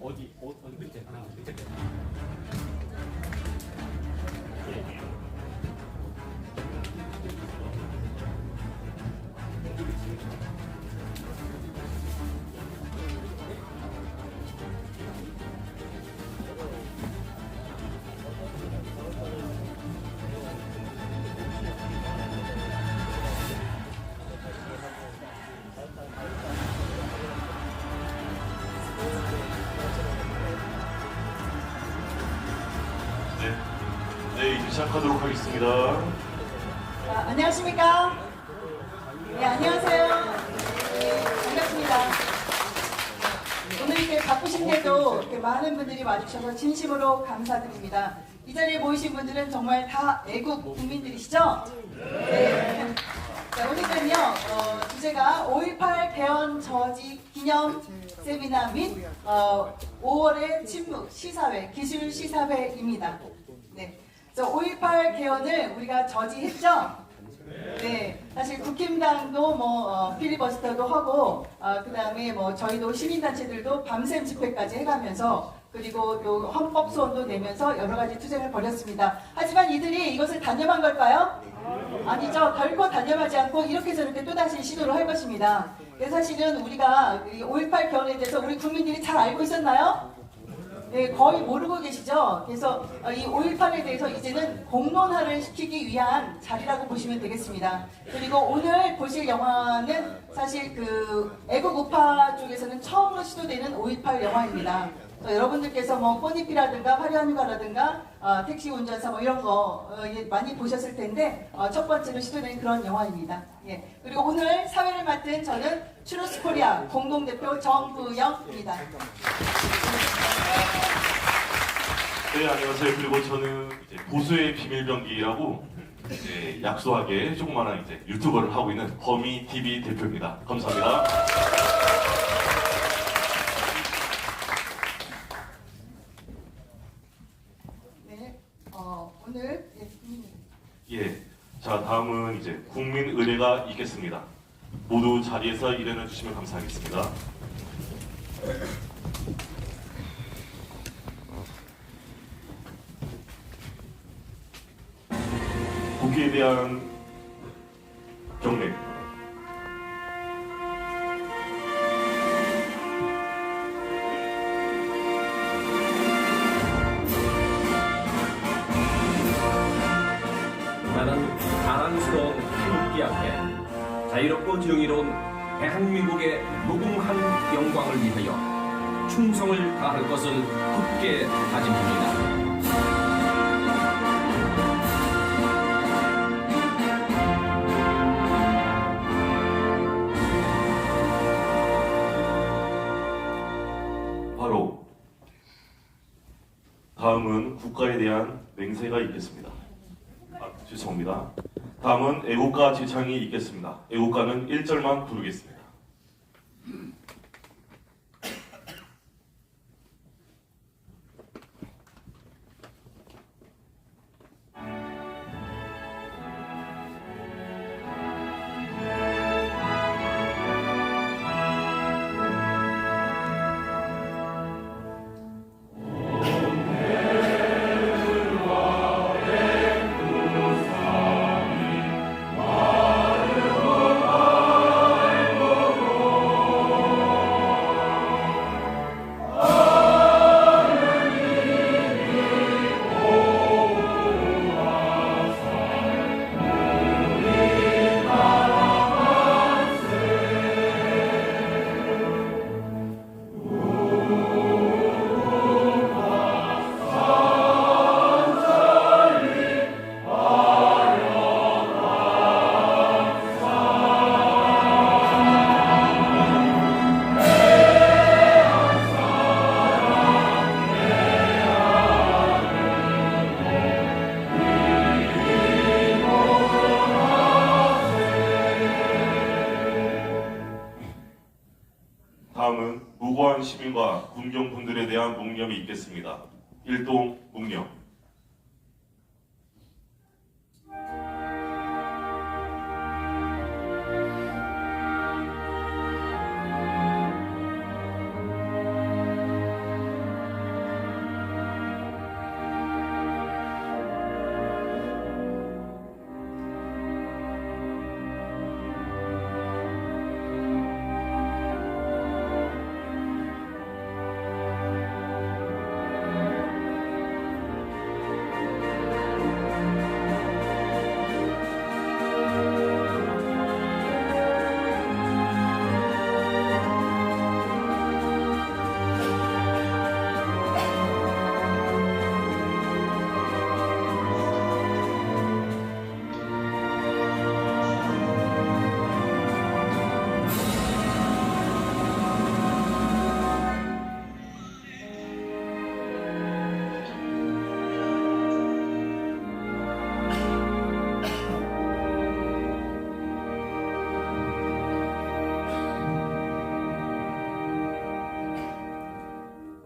어디 밑에 밑에. 네, 이제 시작하도록 하겠습니다. 안녕하십니까? 네, 안녕하세요. 네, 반갑습니다. 오늘 이렇게 바쁘신데도 이렇게 많은 분들이 와주셔서 진심으로 감사드립니다. 이 자리에 모이신 분들은 정말 다 애국 국민들이시죠? 네. 자, 오늘은요, 주제가 5.18 개헌 저지 기념 세미나 및 5월의 침묵 시사회, 기술 시사회입니다. 네. 5.18 개헌을 우리가 저지했죠? 네. 사실 국힘당도 필리버스터도 하고, 그 다음에 저희도 시민단체들도 밤샘 집회까지 해가면서, 그리고 또 헌법소원도 내면서 여러 가지 투쟁을 벌였습니다. 하지만 이들이 이것을 단념한 걸까요? 아니죠. 결코 단념하지 않고 이렇게 저렇게 또다시 시도를 할 것입니다. 그래서 사실은 우리가 5.18 개헌에 대해서 우리 국민들이 잘 알고 있었나요? 네, 거의 모르고 계시죠? 그래서 이 5.18에 대해서 이제는 공론화를 시키기 위한 자리라고 보시면 되겠습니다. 그리고 오늘 보실 영화는 사실 그 애국 우파 쪽에서는 처음으로 시도되는 5.18 영화입니다. 여러분들께서 꽃잎이라든가 화려한 휴가라든가 택시 운전사 이런 거 많이 보셨을 텐데 첫 번째로 시도된 그런 영화입니다. 예. 그리고 오늘 사회를 맡은 저는 추루스 코리아 공동대표 정부영입니다. 네, 안녕하세요. 그리고 저는 이제 보수의 비밀병기라고 이제 약소하게 조그마한 이제 유튜버를 하고 있는 거미TV 대표입니다. 감사합니다. 네, 오늘 예, 자 다음은 이제 국민의례가 있겠습니다. 모두 자리에서 일어나 주시면 감사하겠습니다. 국기에 대한 경례. 나는 자랑스러운 태극기 앞에 자유롭고 정의로운 대한민국의 무궁한 영광을 위하여 충성을 다할 것을 굳게 다짐합니다. 바로 다음은 국가에 대한 맹세가 있겠습니다. 죄송합니다. 다음은 애국가 제창이 있겠습니다. 애국가는 1절만 부르겠습니다. 다음은 무고한 시민과 군경분들에 대한 묵념이 있겠습니다. 일동 묵념.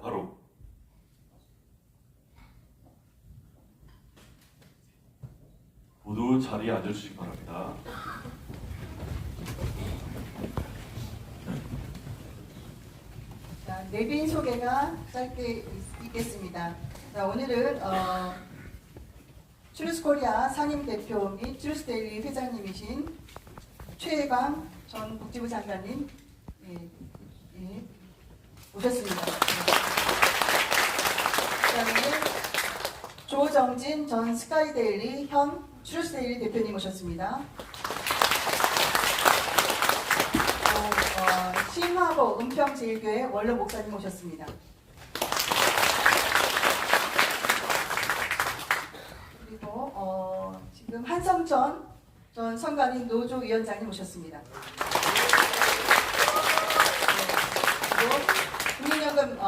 바로 모두 자리에 앉아주시기 바랍니다. 자, 내빈 소개가 짧게 있겠습니다. 자, 오늘은 트루스코리아 상임 대표 및 트루스데일리 회장님이신 최혜광 전 복지부 장관님 오셨습니다. 그다음에 조정진 전 스카이데일리 현 트루스데일리 대표님 오셨습니다. 신화보 은평제일교회 원로 목사님 오셨습니다. 그리고 지금 한성천 전 선관위 노조위원장님 오셨습니다. 그리고 국민연금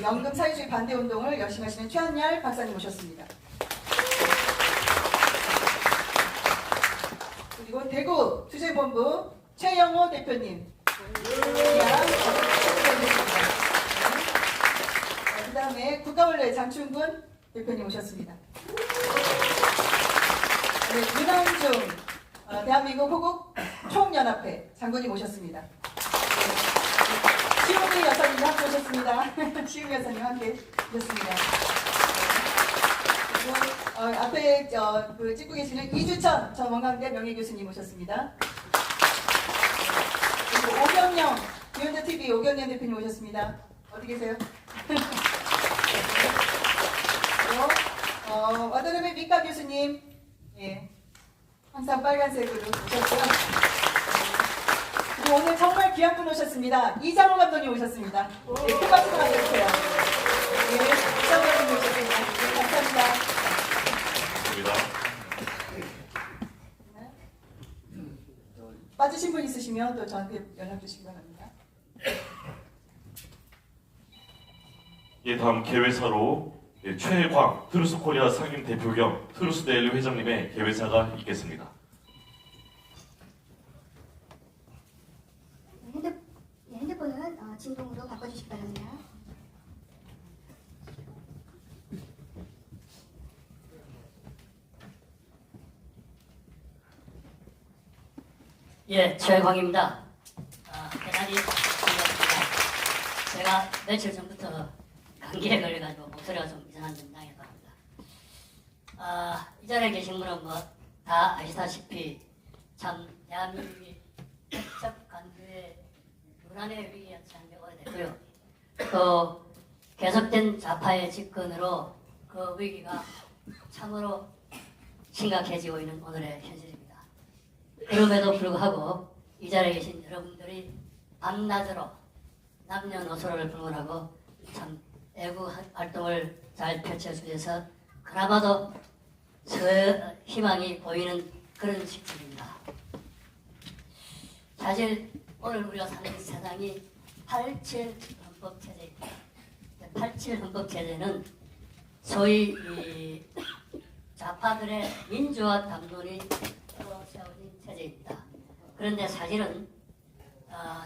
연금 사회주의 반대 운동을 열심히 하시는 최한열 박사님 오셨습니다. 그리고 대구 투쟁본부 최영호 대표님. 그 다음에 국가원래 장충군 대표님 오셨습니다. 네, 윤한중 대한민국 호국 총연합회 장군님 오셨습니다. 시우미 여사님 함께 오셨습니다. 시우미 여사님 함께 오셨습니다. 그리고 앞에 찍고 계시는 이주천 전 원광대 명예교수님 오셨습니다. 그리고 오경영 비욘드TV 오경영 대표님 오셨습니다. 어디 계세요? 그리고 와드름의 미카 교수님, 예, 항상 빨간색으로 오셨고요. 그리고 오늘 정말 귀한 분 오셨습니다. 이장호 감독님 오셨습니다. 예, 큰 박수 부탁드려요. 예, 이장호 감독님 오셨습니다. 예, 감사합니다. 빠지신 분 있으시면 또 저한테 연락 주시기 바랍니다. 예, 다음 개회사로 최광 트루스코리아 상임 대표 겸 트루스데일리 회장님의 개회사가 있겠습니다. 진동으로 바꿔주시기 바랍니다. 예, 최광입니다. 대단히 반갑습니다. 제가 며칠 전부터 감기에 걸려가지고 목소리가 좀 이상한 점 양해 바랍니다. 이 자리에 계신 분은 뭐 다 아시다시피 참 대한민국이 백척 간주의 문안의 위기에 처한 오래됐고요. 또 계속된 좌파의 집권으로 그 위기가 참으로 심각해지고 있는 오늘의 현실입니다. 그럼에도 불구하고 이 자리에 계신 여러분들이 밤낮으로 남녀노소를 불문하고 참 애국 활동을 잘 펼쳐주셔서 그나마도 희망이 보이는 그런 시점입니다. 사실 오늘 우리가 사는 세상이 87 헌법체제입니다. 87 헌법체제는 소위 이 좌파들의 민주화 담론이 세워진 체제입니다. 그런데 사실은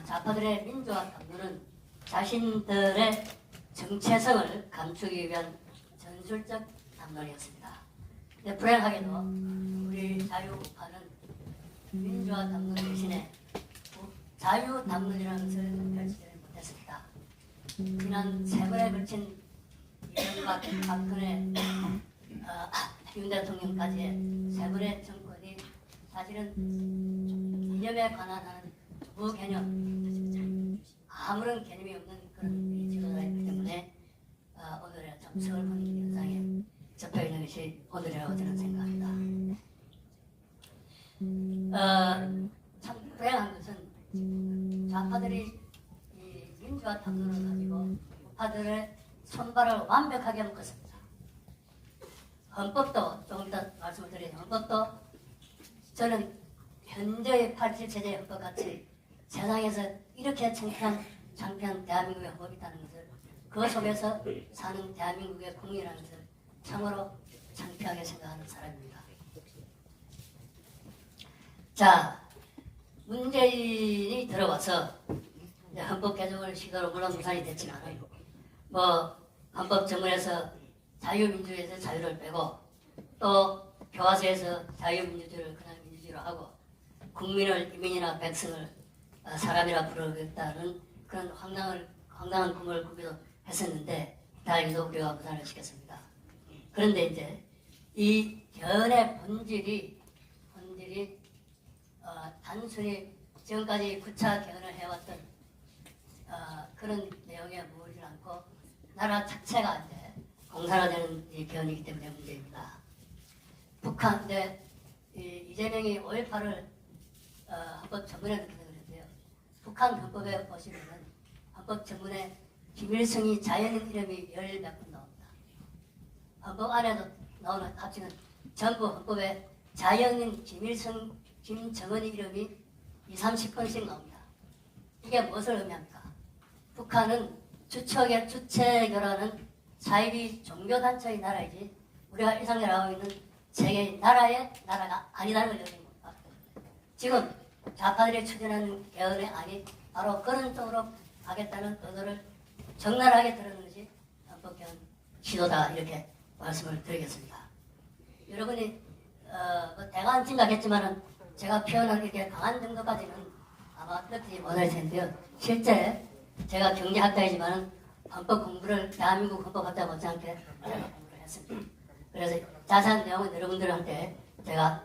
좌파들의 민주화 담론은 자신들의 정체성을 감추기 위한 전술적 담론이었습니다. 근데 불행하게도 우리 자유우파는 민주화 담론 대신에 자유 담론이라는 것을 펼치지 못했습니다. 지난 3번에 걸친 이명박 박근혜 윤 대통령까지의 3번의 정권이 사실은 이념에 관한 하는 무개념 아무런 개념이 없는 그런 지도자이기 때문에 오늘의 좀 서글픈 현상에 접해 있는 것이 오늘이라고 저는 생각합니다. 참 불행한 것은 좌파들이 이 민주화 담론을 가지고 우파들의 손발을 완벽하게 묶었습니다. 헌법도 조금 이따 말씀을 드리죠. 헌법도 저는 현재의 87체제의 헌법 같이 세상에서 이렇게 창피한 대한민국의 헌법이 있다는 것을 그 속에서 사는 대한민국의 국민이라는 것을 참으로 창피하게 생각하는 사람입니다. 자, 문재인이 들어와서 헌법 개정을 시도로 물론 무산이 됐지만 뭐 헌법 정문에서 자유민주주의에서 자유를 빼고 또 교과서에서 자유민주주의를 그냥 민주주의로 하고 국민을 이민이나 백성을 사람이라 부르겠다는 그런 황당한 꿈을 꾸기도 했었는데 다행히도 우리가 무산을 시켰습니다. 그런데 이제 이 견의 본질이 단순히 지금까지 9차 개헌을 해왔던 그런 내용에 머물지 않고 나라 자체가 이제 공산화되는 이 개헌이기 때문에 문제입니다. 북한데 이재명이 5.18을 헌법 전문에 넣게 되는데요. 북한 헌법에 보시면은 헌법 전문에 김일성이 자연인 이름이 10몇 번 나옵니다. 헌법 안에도 나오는 합치는 전부 헌법에 자연인 김일성, 김정은의 이름이 20-30번씩 나옵니다. 이게 무엇을 의미합니까? 북한은 주체교라는 사이비 종교단체의 나라이지 우리가 일상적으로 하고 있는 세계의 나라의 나라가 아니라는 걸 여기는 겁니다. 지금 좌파들이 추진하는 개헌의 안이 바로 그런 쪽으로 가겠다는 의도를 적나라하게 드러내는 것이 헌법개헌 시도다 이렇게 말씀을 드리겠습니다. 여러분이 뭐 대강 짐작했지만은 제가 표현한 이렇게 강한 정도까지는 아마 느끼지 못할 텐데요. 실제 제가 경제학자이지만은 헌법 공부를 대한민국 헌법학자 못지않게 제가 공부를 했습니다. 그래서 자세한 내용은 여러분들한테 제가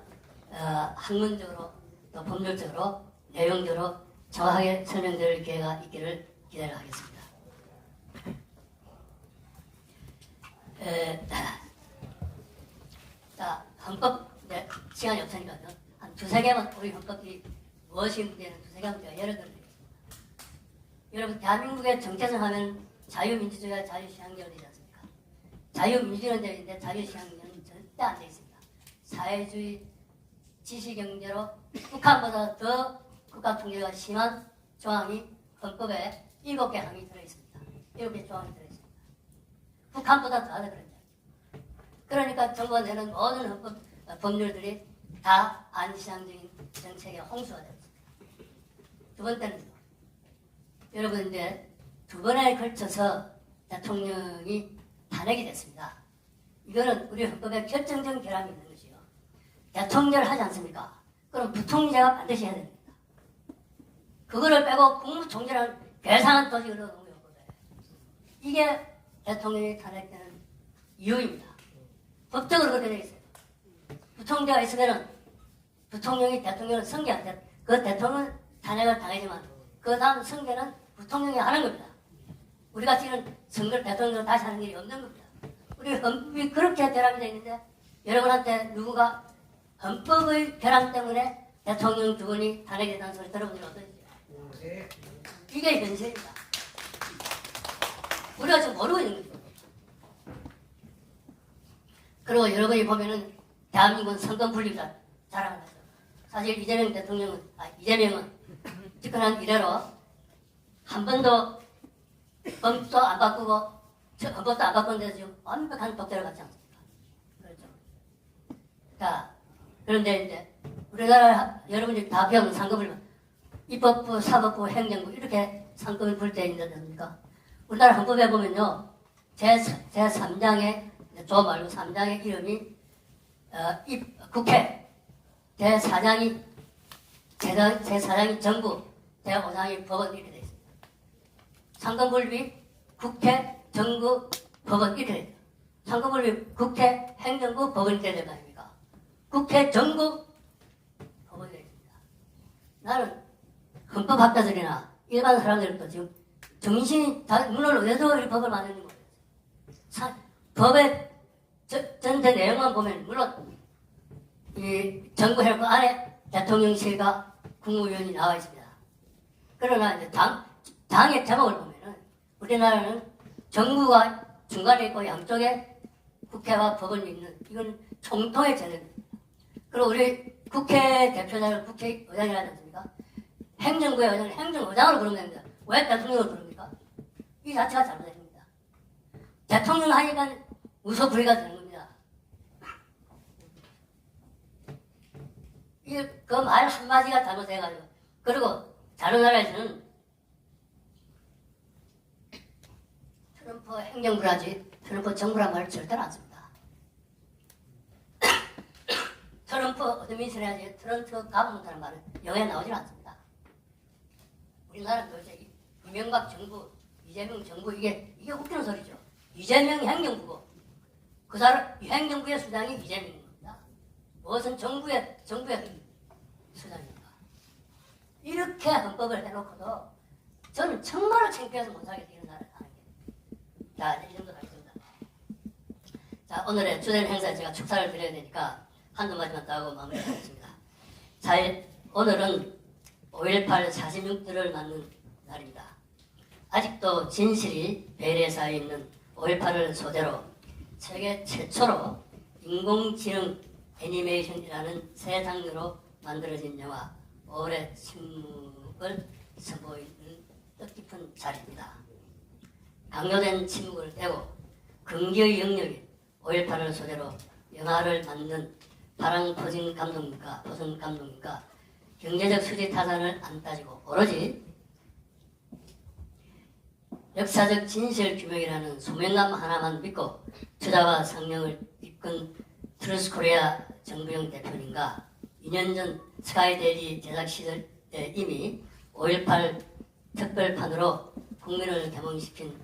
학문적으로 또 법률적으로 내용적으로 정확하게 설명드릴 기회가 있기를 기대를 하겠습니다. 자, 헌법 네, 시간이 없으니까요. 한 2-3개만 우리 헌법이 무엇이 문제는 2-3개만 제가 예를 들어드리겠습니다. 여러분 대한민국의 정체성 하면 자유민주주의와 자유시향제가 되지 않습니까? 자유민주주의는 되어 있는데 자유시향제는 절대 안 되어 있습니다. 사회주의 지시경제로 북한보다 더 국가통제가 심한 조항이 헌법에 7개 항이 들어있습니다. 7개 조항이 들어있습니다. 북한보다 더 하다 그랬죠. 그러니까 정부가 내는 모든 헌법 법률들이 다 반시장적인 정책의 홍수가 되었습니다. 두 번째는 여러분 이제 두 번에 걸쳐서 대통령이 탄핵이 됐습니다. 이거는 우리 헌법에 결정적 결함이 있는 것이요. 대통령을 하지 않습니까? 그럼 부통령제가 반드시 해야 됩니다. 그거를 빼고 국무총리라는 괴상한 조직을 넣어놓은 거예요. 이게 대통령이 탄핵되는 이유입니다. 법적으로 그렇게 되어 있어요. 부통령제가 있으면은 부통령이 대통령을 승계한테 그 대통령 탄핵을 당하지만 그 다음 승계는 부통령이 하는 겁니다. 우리가 지금 선거를 대통령으로 다시 하는 일이 없는 겁니다. 우리 헌법이 그렇게 결함이 되어 있는데 여러분한테 누구가 헌법의 결함 때문에 대통령 두 분이 탄핵이 된다는 소리 들어본 적 없으시죠? 이게 현실입니다. 우리가 지금 모르고 있는 거죠. 그리고 여러분이 보면은 대한민국은 선거 분립자 자랑을 하죠. 사실 이재명은 집권한 이래로 한 번도 법도 안 바꾸고 헌법도 안 바꾸는데 지금 완벽한 독재를 갖지 않습니까? 그렇죠. 자, 그런데 이제 우리나라 여러분이 다 배운 상급을 입법부, 사법부, 행정부 이렇게 상급을 볼 때 있는데 됩니까? 우리나라 헌법에 보면요 제3장의 조 말고 3장의 이름이 국회, 제4장이 정부, 제5장이 법원 이렇게 되어 있습니다. 상급분립이 국회, 정부, 법원 이렇게 되어 있습니다. 상급분립이 국회, 행정부, 법원 이렇게 되는 거 아닙니까? 국회, 정부, 법원이 되어 있습니다. 나는 헌법학자들이나 일반 사람들도 지금 정신이 다 문을 어디서 이 법을 만드는 거예요. 법의 전체 내용만 보면 물론 이 정부 헬프 안에 대통령실과 국무위원이 나와 있습니다. 그러나 이제 당의 제목을 보면은 우리나라는 정부가 중간에 있고 양쪽에 국회와 법원이 있는 이건 총통의 제도입니다. 그리고 우리 국회 대표자를 국회의장이라 하지 않습니까? 행정부의 의장을 행정의장으로 부르면 됩니다. 왜 대통령으로 부릅니까? 이 자체가 잘못됩니다. 대통령 하니까 무소불위가 되는 겁니다. 그 말 한마디가 잘못해가지고 그리고 다른 나라에서는 트럼프 행정부라지 트럼프 정부란 말을 절대로 안 씁니다. 트럼프 어드미니스트레이션이라지 트럼프 가버먼트라는 말은 영어에 나오질 않습니다. 우리나라는 도대체 이명박 정부, 이재명 정부 이게 웃기는 소리죠. 이재명 행정부고 그 사람 행정부의 수장이 이재명입니다. 무엇은 정부의 수장입니다. 이렇게 헌법을 해놓고도 저는 정말로 창피해서 못하겠다 이런 나라를 하는 게. 자, 이제 이 정도 하겠습니다. 자, 오늘의 주된 행사에 제가 축사를 드려야 되니까 한두 마디만 더 하고 마무리하겠습니다. 오늘은 5.18 46주를 맞는 날입니다. 아직도 진실이 베레사에 있는 5.18을 소재로 세계 최초로 인공지능 애니메이션이라는 새 장르로 만들어진 영화 5월의 침묵을 선보이는 뜻깊은 자리입니다. 강요된 침묵을 떼고 긍지의 영역이 5.18을 소재로 영화를 만든 파랑포진 감독님과 보선 감독님과 경제적 수지 타산을 안 따지고 오로지 역사적 진실 규명이라는 소명감 하나만 믿고 투자와 상영을 이끈 트루스코리아 정부영 대표님과 2년 전 스카이데일리 제작 시절 때 이미 5.18 특별판으로 국민을 개몽시킨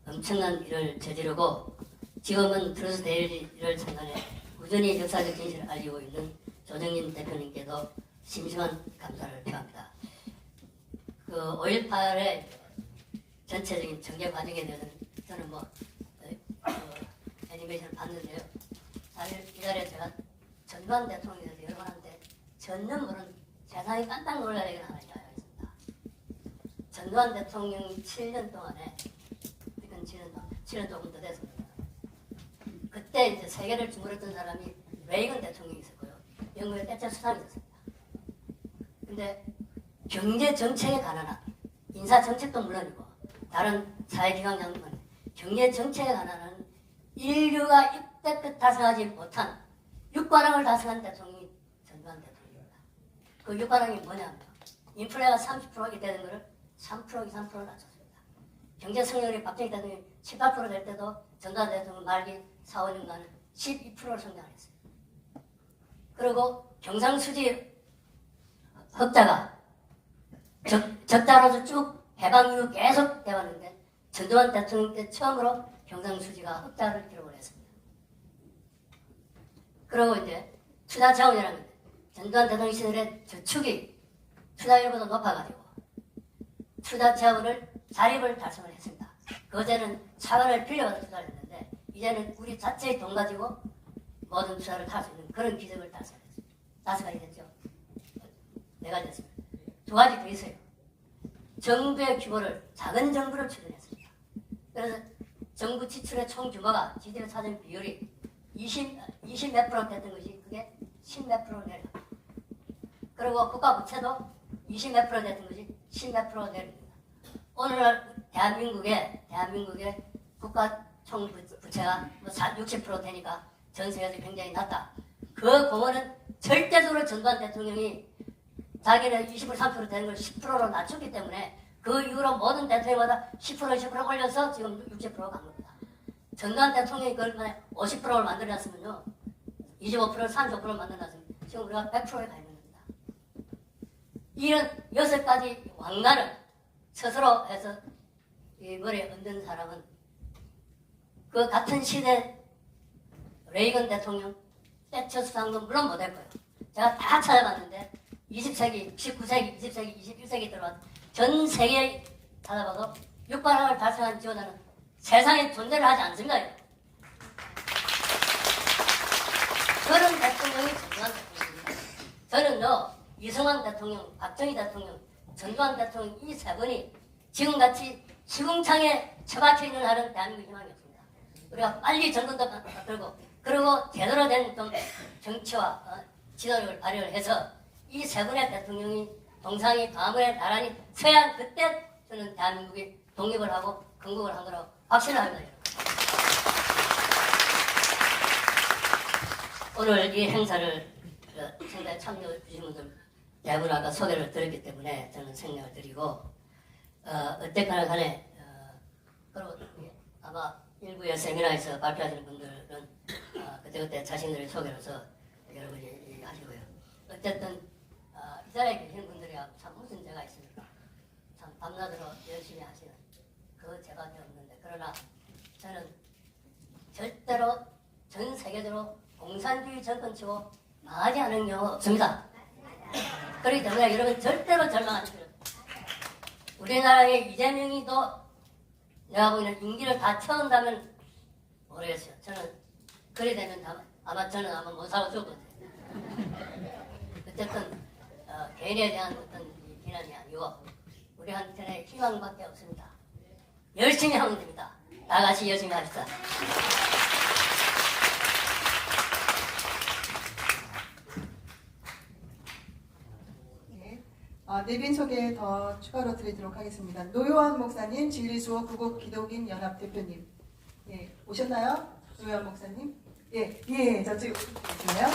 엄청난 일을 저지르고 지금은 트루스데일리를 창간해 꾸준히 역사적 진실을 알리고 있는 조정진 대표님께도 심심한 감사를 표합니다. 그 5.18의 전체적인 전개 과정에 대해서는 저는 애니메이션을 봤는데요. 사실 이 자리에 제가 전두환 대통령에 대해서 여러분한테 전혀 모르는 세상이 깜짝 놀랄 얘기를 하나 이야기하겠습니다. 전두환 대통령 7년 동안에 이건 7년 조금 더 됐습니다. 그때 이제 세계를 주물렀던 사람이 레이건 대통령이 있었고요. 영국의 때처 수상이 있었습니다. 근데 경제 정책에 관한 인사 정책도 물론이고 다른 사회기관 장관 경제 정책에 관한 인류가 이때껏 달성하지 못한 육관왕을 달성한 대통령이 전두환 대통령입니다. 그 육관왕이 뭐냐면 인플레가 30% 이때 된 거를 3% 2, 3% 낮췄습니다. 경제 성장률이 박정희 대통령이 18%될 때도 전두환 대통령 말기 4, 5년간은 12%를 성장했어요. 그리고 경상수지 흑자가 적자로서 쭉 해방 이후 계속 되었는데 전두환 대통령 때 처음으로 경상수지가 흑자를 기록을 했습니다. 그리고 이제 투자 자원이라는 게 전두환 대통령 시절에 저축이 투자율보다 높아가지고 투자 자원을 자립을 달성을 했습니다. 그전에는 차관을 빌려가서 투자를 했는데 이제는 우리 자체의 돈 가지고 모든 투자를 할 수 있는 그런 기적을 달성했습니다. 5가지 됐죠? 4가지 됐습니다. 2가지 더 있어요. 정부의 규모를 작은 정부를 추진했습니다. 그래서 정부 지출의 총 규모가 GDP 차진 비율이 20 몇 프로 됐던 것이 그게 10 몇 프로 내려갑니다. 그리고 국가 부채도 20 몇 프로 됐던 것이 10 몇 프로 내려갑니다. 오늘날 대한민국의 국가 총 부채가 뭐 60% 되니까 전 세계에서 굉장히 낮다. 그 공헌은 절대적으로 전두환 대통령이 자기는 20% 30% 되는 걸 10%로 낮췄기 때문에 그 이후로 모든 대통령마다 10% 올려서 지금 60%가 간 겁니다. 전두환 대통령이 그걸 만약 50%를 만들어놨으면요, 25%, 35%를 만들어놨으면 지금 우리가 100%에 가 있는 겁니다. 이런 6가지 왕관을 스스로 해서 이 머리에 얹은 사람은 그 같은 시대 레이건 대통령, 세처 수상도 물론 못했고요. 제가 다 찾아봤는데 20세기, 19세기, 20세기, 21세기 들어와서 전 세계에 찾아봐도 육관왕을 달성한 지원자는 세상에 존재를 하지 않습니다. 그런 대통령이 전두환 대통령입니다. 저는요, 이승만 대통령, 박정희 대통령, 전두환 대통령 이 세 분이 지금같이 시궁창에 처박혀 있는 한은 대한민국 희망이 없습니다. 우리가 빨리 정권도 바꾸고 그리고 제대로 된 좀 정치와 지도력을 발휘를 해서 이 세 분의 대통령이 동상이 가문에 나란히 서야 그때 저는 대한민국이 독립을 하고 건국을 한 거라고 확신을 합니다. 오늘 이 행사를 상당히 참여해 주신 분들 대부분 아까 소개를 드렸기 때문에 저는 생략을 드리고 어쨌거나 간에 그리고 아마 일부의 세미나에서 발표하시는 분들은 그때그때 자신들의 소개를 해서 여러분이 하시고요. 어쨌든 이 자리에 계신 분들이 참 무슨 죄가 있습니까? 참 밤낮으로 열심히 하시는 그 죄밖에 없는데 그러나 저는 절대로 전 세계적으로 공산주의 정권치고 망하지 않은 경우가 없습니다. 그렇기 때문에 여러분 절대로 절망하지 마세요. 우리나라의 이재명이도 내가 보기에는 임기를 다 채운다면 모르겠어요. 저는 그리 되면 아마 저는 아마 못 살고 죽을 것 같아요. 어쨌든 개인에 대한 어떤 비난이 아니고 우리한테는 희망밖에 없습니다. 열심히 하면 됩니다. 다 같이 열심히 합시다. 내빈 소개 더 추가로 드리도록 하겠습니다. 노요한 목사님, 진리수호 구국 기독인 연합 대표님. 예, 오셨나요? 노요한 목사님? 예, 저쪽 오시나요?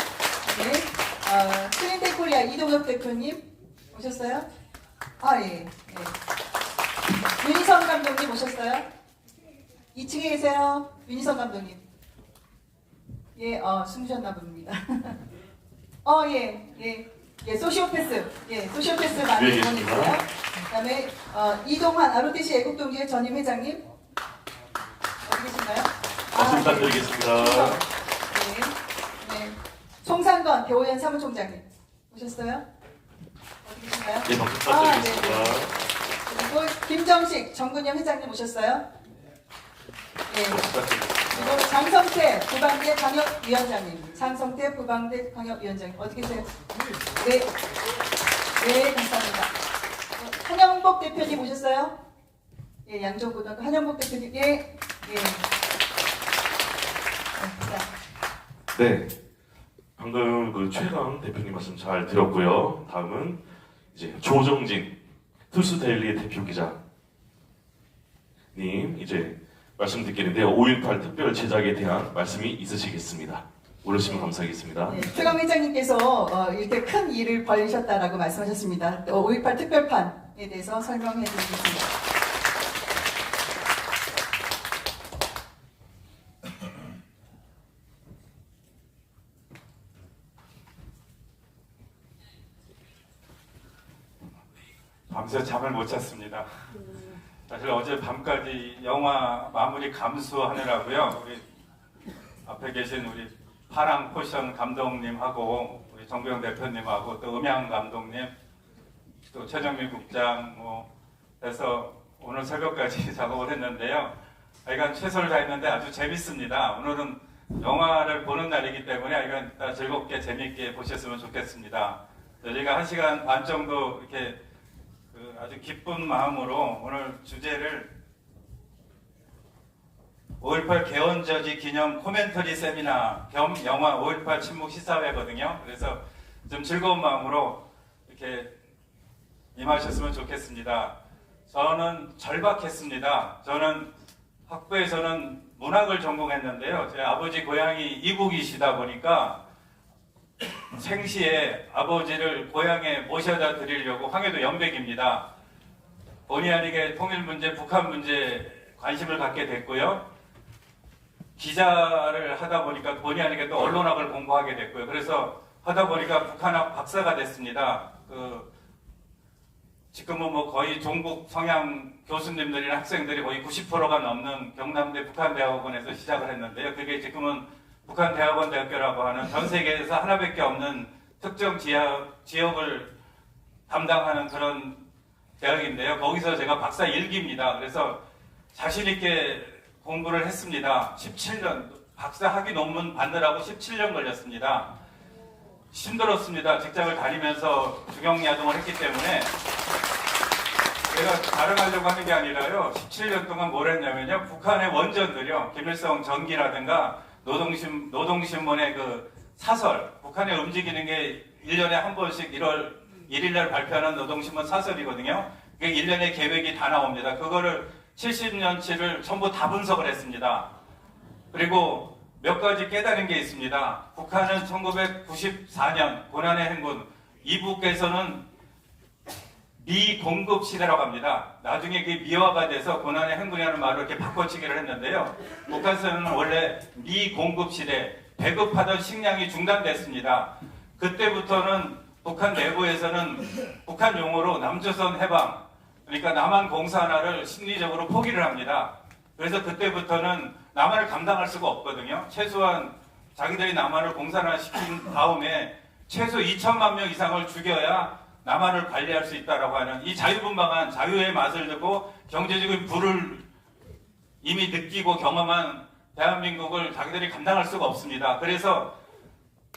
네. 트윈텍 코리아 이동엽 대표님 오셨어요? 예. 윤희성 감독님 오셨어요? 2층에 계세요. 윤희성 감독님. 예, 숨으셨나 봅니다. 예, 소시오패스. 예, 소시오패스 많이 응원해주세요. 그 다음에, 이동환, ROTC 애국동지회 전임 회장님. 어디 계신가요? 박수 부탁드리겠습니다. 네. 송상건, 배호연 사무총장님. 오셨어요? 어디 계신가요? 네, 박수 부탁드리겠습니다. 그리고 김정식, 정근영 회장님 오셨어요? 네. 박수 부탁드리겠습니다. 그리고 장성태 부방대 광역위원장님, 장성태 부방대 광역위원장님 어디 계세요? 네, 감사합니다. 한영복 대표님 오셨어요? 예, 양정고등학교 한영복 대표님, 예. 네, 방금 그 최강 대표님 말씀 잘 들었고요. 다음은 이제 조정진 투스데일리의 대표 기자님 이제 말씀 듣겠는데요. 5.18 특별 제작에 대한 말씀이 있으시겠습니다. 오르시면 감사하겠습니다. 네, 최강 회장님께서 이렇게 큰 일을 벌이셨다라고 말씀하셨습니다. 5.18 특별판에 대해서 설명해 드리겠습니다. 밤새 잠을 못 잤습니다. 사실 어제 밤까지 영화 마무리 감수하느라고요. 우리 앞에 계신 우리 파랑 포션 감독님하고 우리 정부영 대표님하고 또 음향 감독님 또 최정민 국장 해서 오늘 새벽까지 작업을 했는데요. 하여간 최선을 다했는데 아주 재밌습니다. 오늘은 영화를 보는 날이기 때문에 하여간 즐겁게 재밌게 보셨으면 좋겠습니다. 저희가 1시간 반 정도 이렇게 아주 기쁜 마음으로 오늘 주제를 5.18 개헌저지 기념 코멘터리 세미나 겸 영화 5.18 침묵 시사회거든요. 그래서 좀 즐거운 마음으로 이렇게 임하셨으면 좋겠습니다. 저는 절박했습니다. 저는 학부에서는 문학을 전공했는데요. 제 아버지 고향이 이북이시다 보니까 생시에 아버지를 고향에 모셔다 드리려고 황해도 연백입니다. 본의 아니게 통일 문제, 북한 문제에 관심을 갖게 됐고요. 기자를 하다 보니까 본의 아니게 또 언론학을 공부하게 됐고요. 그래서 하다 보니까 북한학 박사가 됐습니다. 지금은 거의 종북 성향 교수님들이나 학생들이 거의 90%가 넘는 경남대 북한대학원에서 시작을 했는데요. 그게 지금은 북한대학원 대학교라고 하는 전 세계에서 하나밖에 없는 특정 지역을 담당하는 그런 대학인데요. 거기서 제가 박사 1기입니다. 그래서 자신 있게 공부를 했습니다. 17년, 박사 학위 논문 받느라고 17년 걸렸습니다. 힘들었습니다. 직장을 다니면서 주경야동을 했기 때문에 제가 자랑하려고 하는 게 아니라요. 17년 동안 뭘 했냐면요. 북한의 원전들이요. 김일성 전기라든가 노동신문의 그 사설, 북한에 움직이는 게 1년에 한 번씩 1월 1일날 발표하는 노동신문 사설이거든요. 그게 1년의 계획이 다 나옵니다. 그거를 70년치를 전부 다 분석을 했습니다. 그리고 몇 가지 깨달은 게 있습니다. 북한은 1994년 고난의 행군, 이북에서는 미공급 시대라고 합니다. 나중에 그게 미화가 돼서 고난의 행군이라는 말로 이렇게 바꿔치기를 했는데요. 북한에서는 원래 미공급 시대, 배급하던 식량이 중단됐습니다. 그때부터는 북한 내부에서는 북한 용어로 남조선 해방, 그러니까 남한 공산화를 심리적으로 포기를 합니다. 그래서 그때부터는 남한을 감당할 수가 없거든요. 최소한 자기들이 남한을 공산화시킨 다음에 최소 2천만 명 이상을 죽여야 남한을 관리할 수 있다라고 하는 이 자유분방한 자유의 맛을 듣고 경제적인 부를 이미 느끼고 경험한 대한민국을 자기들이 감당할 수가 없습니다. 그래서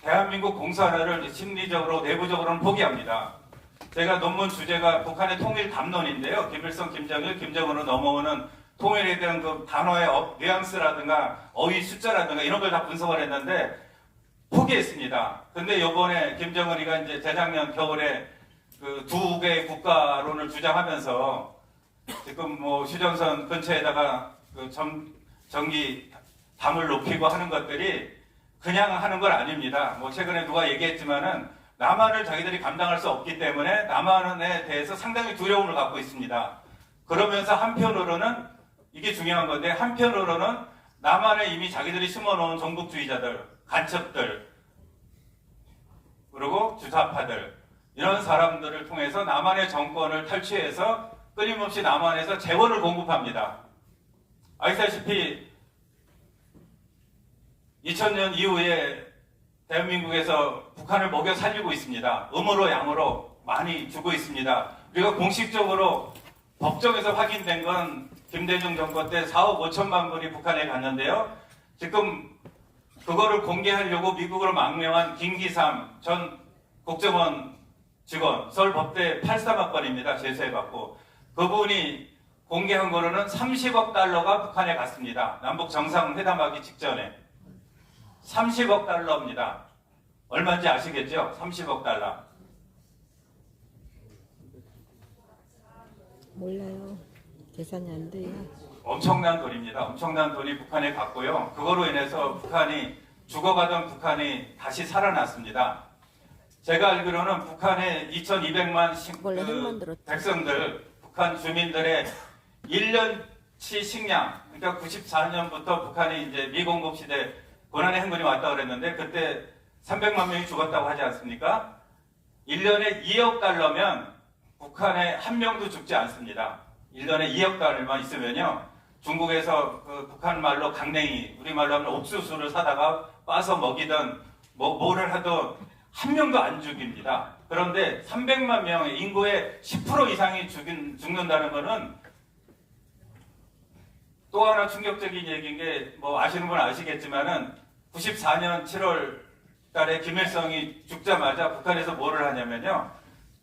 대한민국 공산화를 심리적으로 내부적으로는 포기합니다. 제가 논문 주제가 북한의 통일 담론인데요. 김일성, 김정일, 김정은으로 넘어오는 통일에 대한 그 단어의 뉘앙스라든가 어휘 숫자라든가 이런 걸 다 분석을 했는데 포기했습니다. 근데 이번에 김정은이가 이제 재작년 겨울에 그 두 개의 국가론을 주장하면서 지금 휴전선 근처에다가 그 전기 담을 높이고 하는 것들이 그냥 하는 건 아닙니다. 최근에 누가 얘기했지만은 남한을 자기들이 감당할 수 없기 때문에 남한에 대해서 상당히 두려움을 갖고 있습니다. 그러면서 한편으로는 이게 중요한 건데 한편으로는 남한에 이미 자기들이 심어놓은 종북주의자들, 간첩들, 그리고 주사파들 이런 사람들을 통해서 남한의 정권을 탈취해서 끊임없이 남한에서 재원을 공급합니다. 아시다시피 2000년 이후에 대한민국에서 북한을 먹여 살리고 있습니다. 음으로 양으로 많이 주고 있습니다. 우리가 공식적으로 법정에서 확인된 건 김대중 정권 때 4억 5천만 불이 북한에 갔는데요. 지금 그거를 공개하려고 미국으로 망명한 김기삼 전 국정원 직원, 서울법대 83학번입니다. 재수해봤고 그분이 공개한 거로는 30억 달러가 북한에 갔습니다. 남북 정상회담하기 직전에 30억 달러입니다. 얼마인지 아시겠죠? 30억 달러. 몰라요. 계산이 안 돼요. 엄청난 돈입니다. 엄청난 돈이 북한에 갔고요. 그거로 인해서 북한이 죽어가던 북한이 다시 살아났습니다. 제가 알기로는 북한의 2200만 백성들, 북한 주민들의 1년치 식량, 그러니까 94년부터 북한이 이제 미공급 시대 고난의 행군이 왔다고 그랬는데 그때 300만 명이 죽었다고 하지 않습니까? 1년에 2억 달러면 북한에 한 명도 죽지 않습니다. 1년에 2억 달러만 있으면요. 중국에서 그 북한 말로 강냉이, 우리 말로 하면 옥수수를 사다가 빻아서 먹이던 뭐를 하던 한 명도 안 죽입니다. 그런데 300만 명의 인구의 10% 이상이 죽는다는 것은 또 하나 충격적인 얘기인 게 뭐 아시는 분은 아시겠지만은 94년 7월 달에 김일성이 죽자마자 북한에서 뭐를 하냐면요.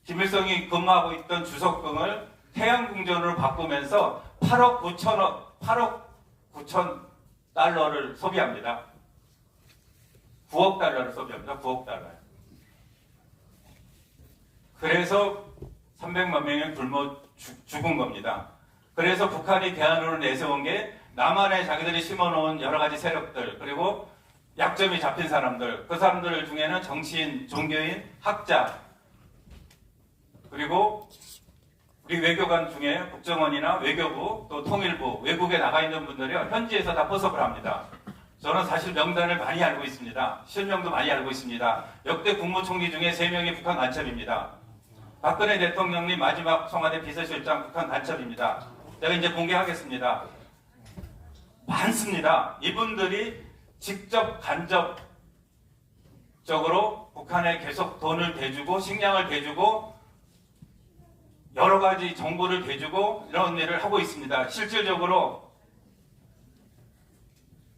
김일성이 근무하고 있던 주석궁을 태양궁전으로 바꾸면서 8억 9천 달러를 소비합니다. 9억 달러를 소비합니다. 9억 달러. 그래서 300만 명이 굶어 죽은 겁니다. 그래서 북한이 대안으로 내세운 게 남한에 자기들이 심어놓은 여러 가지 세력들, 그리고 약점이 잡힌 사람들, 그 사람들 중에는 정치인, 종교인, 학자, 그리고 우리 외교관 중에 국정원이나 외교부, 또 통일부, 외국에 나가 있는 분들이 현지에서 다 포섭을 합니다. 저는 사실 명단을 많이 알고 있습니다. 실명도 많이 알고 있습니다. 역대 국무총리 중에 3명이 북한 간첩입니다. 박근혜 대통령님 마지막 청와대 비서실장 북한 간첩입니다. 제가 이제 공개하겠습니다. 많습니다. 이분들이 직접 간접적으로 북한에 계속 돈을 대주고 식량을 대주고 여러 가지 정보를 대주고 이런 일을 하고 있습니다. 실질적으로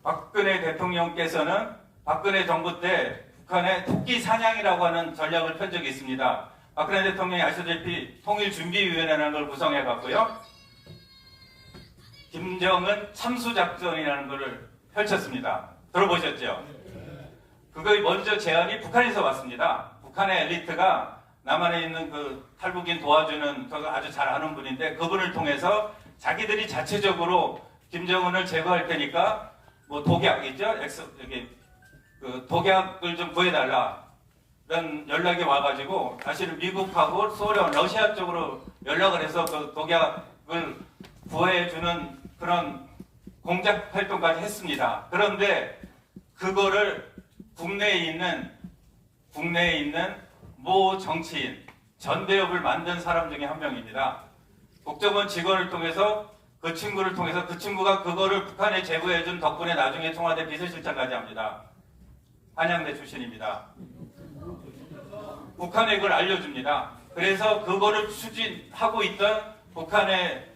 박근혜 대통령께서는 박근혜 정부 때 북한의 토끼 사냥이라고 하는 전략을 펼 적이 있습니다. 박근혜 대통령이 아시다시피 통일준비위원회라는 걸 구성해 갔고요. 김정은 참수작전이라는 것을 펼쳤습니다. 들어보셨죠? 그거의 먼저 제안이 북한에서 왔습니다. 북한의 엘리트가 남한에 있는 그 탈북인 도와주는 저 아주 잘 아는 분인데 그분을 통해서 자기들이 자체적으로 김정은을 제거할 테니까 뭐 독약이죠? 그 독약을 좀 구해달라. 이런 연락이 와가지고 사실은 미국하고 소련, 러시아 쪽으로 연락을 해서 그 독약을 구해주는 그런 공작 활동까지 했습니다. 그런데 그거를 국내에 있는 모 정치인, 전대협을 만든 사람 중에 한 명입니다. 국정원 직원을 통해서 그 친구를 통해서 그 친구가 그거를 북한에 제보해준 덕분에 나중에 청와대 비서실장까지 합니다. 한양대 출신입니다. 북한에 그걸 알려줍니다. 그래서 그거를 추진하고 있던 북한의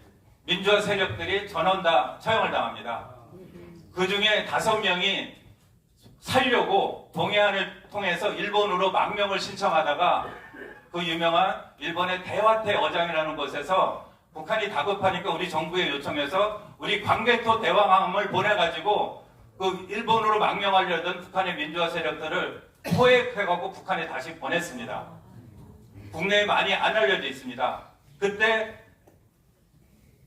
민주화 세력들이 전원 다 처형을 당합니다. 그 중에 5명이 살려고 동해안을 통해서 일본으로 망명을 신청하다가 그 유명한 일본의 대화태 어장이라는 곳에서 북한이 다급하니까 우리 정부에 요청해서 우리 광개토 대왕함을 보내가지고 그 일본으로 망명하려던 북한의 민주화 세력들을 포획해가고 북한에 다시 보냈습니다. 국내에 많이 안 알려져 있습니다. 그때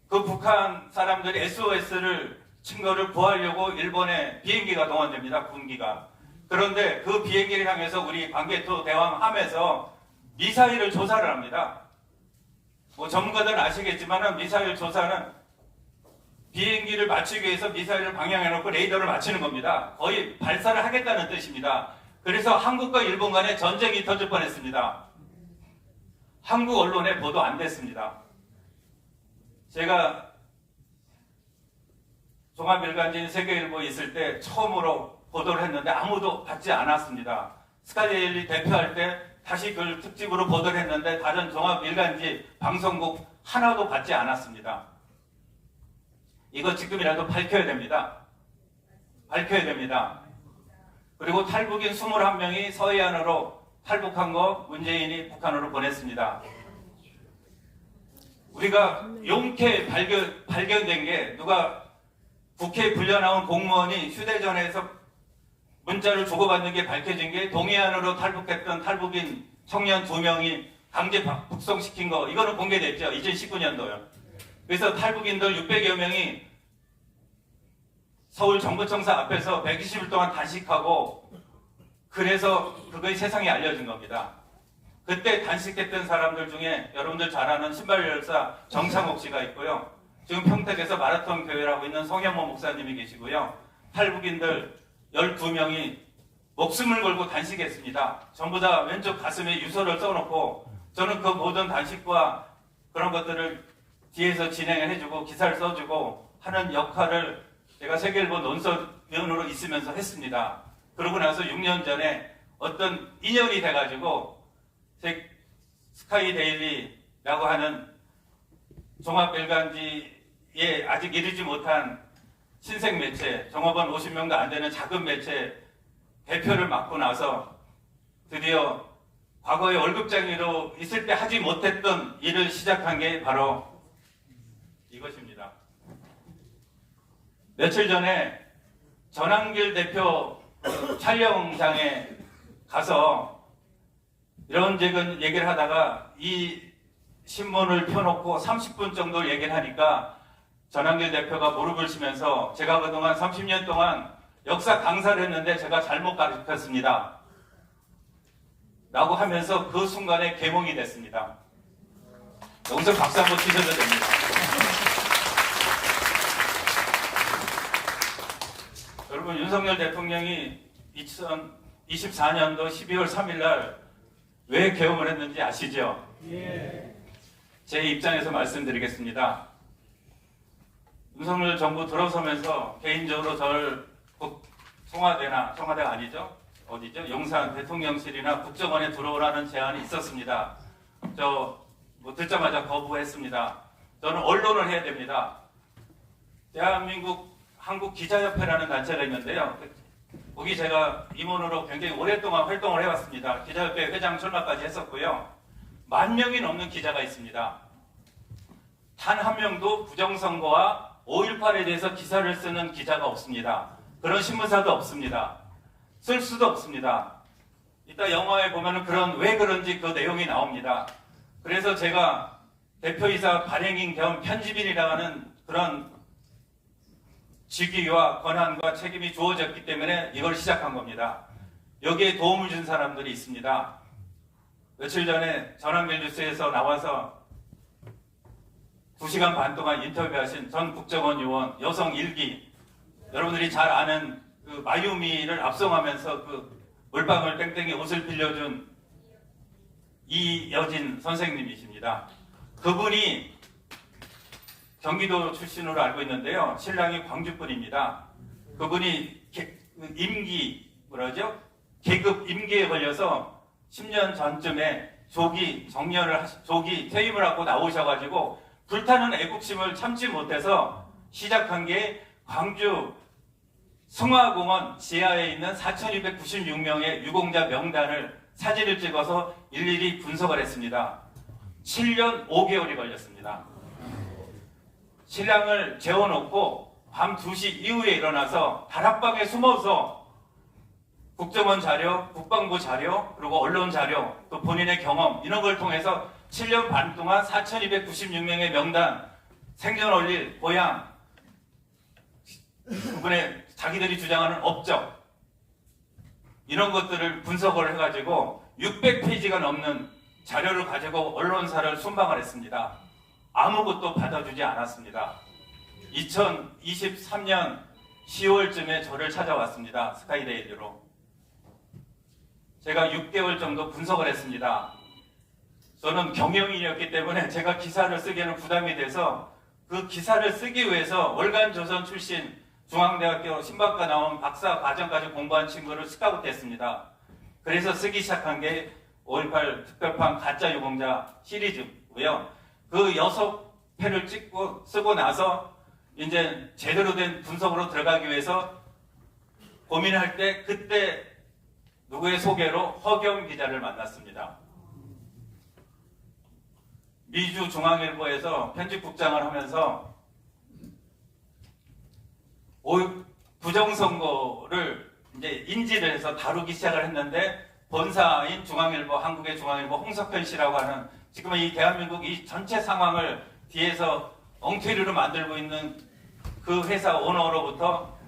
그 북한 사람들이 SOS를 친 거를 구하려고 일본의 비행기가 동원됩니다. 군기가. 그런데 그 비행기를 향해서 우리 광개토 대왕함에서 미사일을 조사를 합니다. 뭐 전문가들은 아시겠지만 미사일 조사는 비행기를 맞추기 위해서 미사일을 방향해놓고 레이더를 맞추는 겁니다. 거의 발사를 하겠다는 뜻입니다. 그래서 한국과 일본 간에 전쟁이 터질 뻔했습니다. 한국 언론에 보도 안 됐습니다. 제가 종합일간지인 세계일보에 있을 때 처음으로 보도를 했는데 아무도 받지 않았습니다. 스카이데일리 대표할 때 다시 그걸 특집으로 보도를 했는데 다른 종합일간지 방송국 하나도 받지 않았습니다. 이거 지금이라도 밝혀야 됩니다. 밝혀야 됩니다. 그리고 탈북인 21명이 서해안으로 탈북한 거 문재인이 북한으로 보냈습니다. 우리가 용케 발견된 게 누가 국회에 불려나온 공무원이 휴대전화에서 문자를 주고받는 게 밝혀진 게 동해안으로 탈북했던 탈북인 청년 2명이 강제 북송시킨 거 이거는 공개됐죠. 2019년도요. 그래서 탈북인들 600여 명이 서울 정부청사 앞에서 120일 동안 단식하고 그래서 그거의 세상에 알려진 겁니다. 그때 단식했던 사람들 중에 여러분들 잘 아는 신발열사 정창옥 씨가 있고요. 지금 평택에서 마라톤 교회를 하고 있는 송현모 목사님이 계시고요. 탈북인들 12명이 목숨을 걸고 단식했습니다. 전부 다 왼쪽 가슴에 유서를 써놓고 저는 그 모든 단식과 그런 것들을 뒤에서 진행을 해주고 기사를 써주고 하는 역할을 제가 세계일보 논설위원으로 있으면서 했습니다. 그러고 나서 6년 전에 어떤 인연이 돼가지고 스카이 데일리라고 하는 종합일간지에 아직 이르지 못한 신생 매체, 종업원 50명도 안 되는 작은 매체 대표를 맡고 나서 드디어 과거에 월급쟁이로 있을 때 하지 못했던 일을 시작한 게 바로 이것입니다. 며칠 전에 전한길 대표 촬영장에 가서 이런저런 얘기를 하다가 이 신문을 펴놓고 30분 정도 얘기를 하니까 전한길 대표가 무릎을 치면서 제가 그동안 30년 동안 역사 강사를 했는데 제가 잘못 가르쳤습니다. 라고 하면서 그 순간에 계몽이 됐습니다. 여기서 박수 한번 치셔도 됩니다. 여러분, 윤석열 대통령이 2024년도 12월 3일 날 왜 계엄을 했는지 아시죠? 제 입장에서 말씀드리겠습니다. 윤석열 정부 들어서면서 개인적으로 저를 청와대가 아니죠? 어디죠? 용산 대통령실이나 국정원에 들어오라는 제안이 있었습니다. 듣자마자 거부했습니다. 저는 언론을 해야 됩니다. 대한민국 한국기자협회라는 단체가 있는데요. 거기 제가 임원으로 굉장히 오랫동안 활동을 해왔습니다. 기자협회 회장 출마까지 했었고요. 10,000명이 넘는 기자가 있습니다. 단 한 명도 부정선거와 5.18에 대해서 기사를 쓰는 기자가 없습니다. 그런 신문사도 없습니다. 쓸 수도 없습니다. 이따 영화에 보면은 왜 그런지 그 내용이 나옵니다. 그래서 제가 대표이사 발행인 겸 편집인이라고 하는 그런 직위와 권한과 책임이 주어졌기 때문에 이걸 시작한 겁니다. 여기에 도움을 준 사람들이 있습니다. 며칠 전에 전한길 뉴스에서 나와서 2시간 반 동안 인터뷰하신 전 국정원 요원 여성 1기, 여러분들이 잘 아는 그 마유미를 압송하면서 그 물방울 땡땡이 옷을 빌려준 이여진 선생님이십니다. 그분이 경기도 출신으로 알고 있는데요. 신랑이 광주분입니다. 그분이 계급 임기에 걸려서 10년 전쯤에 조기 퇴임을 하고 나오셔가지고 불타는 애국심을 참지 못해서 시작한 게 광주 승화공원 지하에 있는 4,296명의 유공자 명단을 사진을 찍어서 일일이 분석을 했습니다. 7년 5개월이 걸렸습니다. 신랑을 재워놓고 밤 2시 이후에 일어나서 다락방에 숨어서 국정원 자료, 국방부 자료, 그리고 언론 자료, 또 본인의 경험 이런 걸 통해서 7년 반 동안 4,296명의 명단, 생전올릴 고향, 그분의 자기들이 주장하는 업적 이런 것들을 분석을 해가지고 600페이지가 넘는 자료를 가지고 언론사를 순방을 했습니다. 아무것도 받아주지 않았습니다. 2023년 10월쯤에 저를 찾아왔습니다. 스카이데일리로. 제가 6개월 정도 분석을 했습니다. 저는 경영인이었기 때문에 제가 기사를 쓰기에는 부담이 돼서 그 기사를 쓰기 위해서 월간조선 출신 중앙대학교 신박과 나온 박사 과정까지 공부한 친구를 스카우트했습니다. 그래서 쓰기 시작한 게 5.18 특별판 가짜 유공자 시리즈고요. 그 6편을 쓰고 나서 이제 제대로 된 분석으로 들어가기 위해서 고민할 때 그때 누구의 소개로 허경 기자를 만났습니다. 미주 중앙일보에서 편집국장을 하면서 부정선거를 이제 인지를 해서 다루기 시작을 했는데 본사인 중앙일보, 한국의 중앙일보 홍석현 씨라고 하는 지금 이 대한민국 이 전체 상황을 뒤에서 엉터리로 만들고 있는 그 회사 오너로부터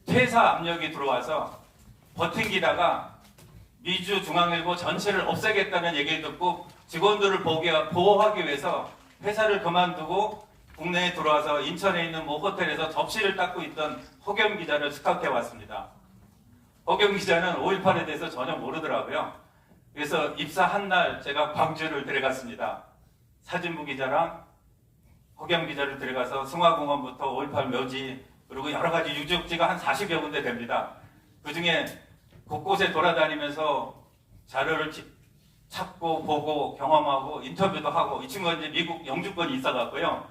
퇴사 압력이 들어와서 버팅기다가 미주 중앙일보 전체를 없애겠다는 얘기를 듣고 직원들을 보호하기 위해서 회사를 그만두고 국내에 들어와서 인천에 있는 모 호텔에서 접시를 닦고 있던 허경 기자를 스카우트해 왔습니다. 허경 기자는 5.18에 대해서 전혀 모르더라고요. 그래서 입사한 날 제가 광주를 데려갔습니다. 사진부 기자랑 허경 기자를 데려가서 승화공원부터 5.18 묘지 그리고 여러 가지 유적지가 한 40여 군데 됩니다. 그 중에 곳곳에 돌아다니면서 자료를 찾고 보고 경험하고 인터뷰도 하고 이 친구가 이제 미국 영주권이 있어갖고요.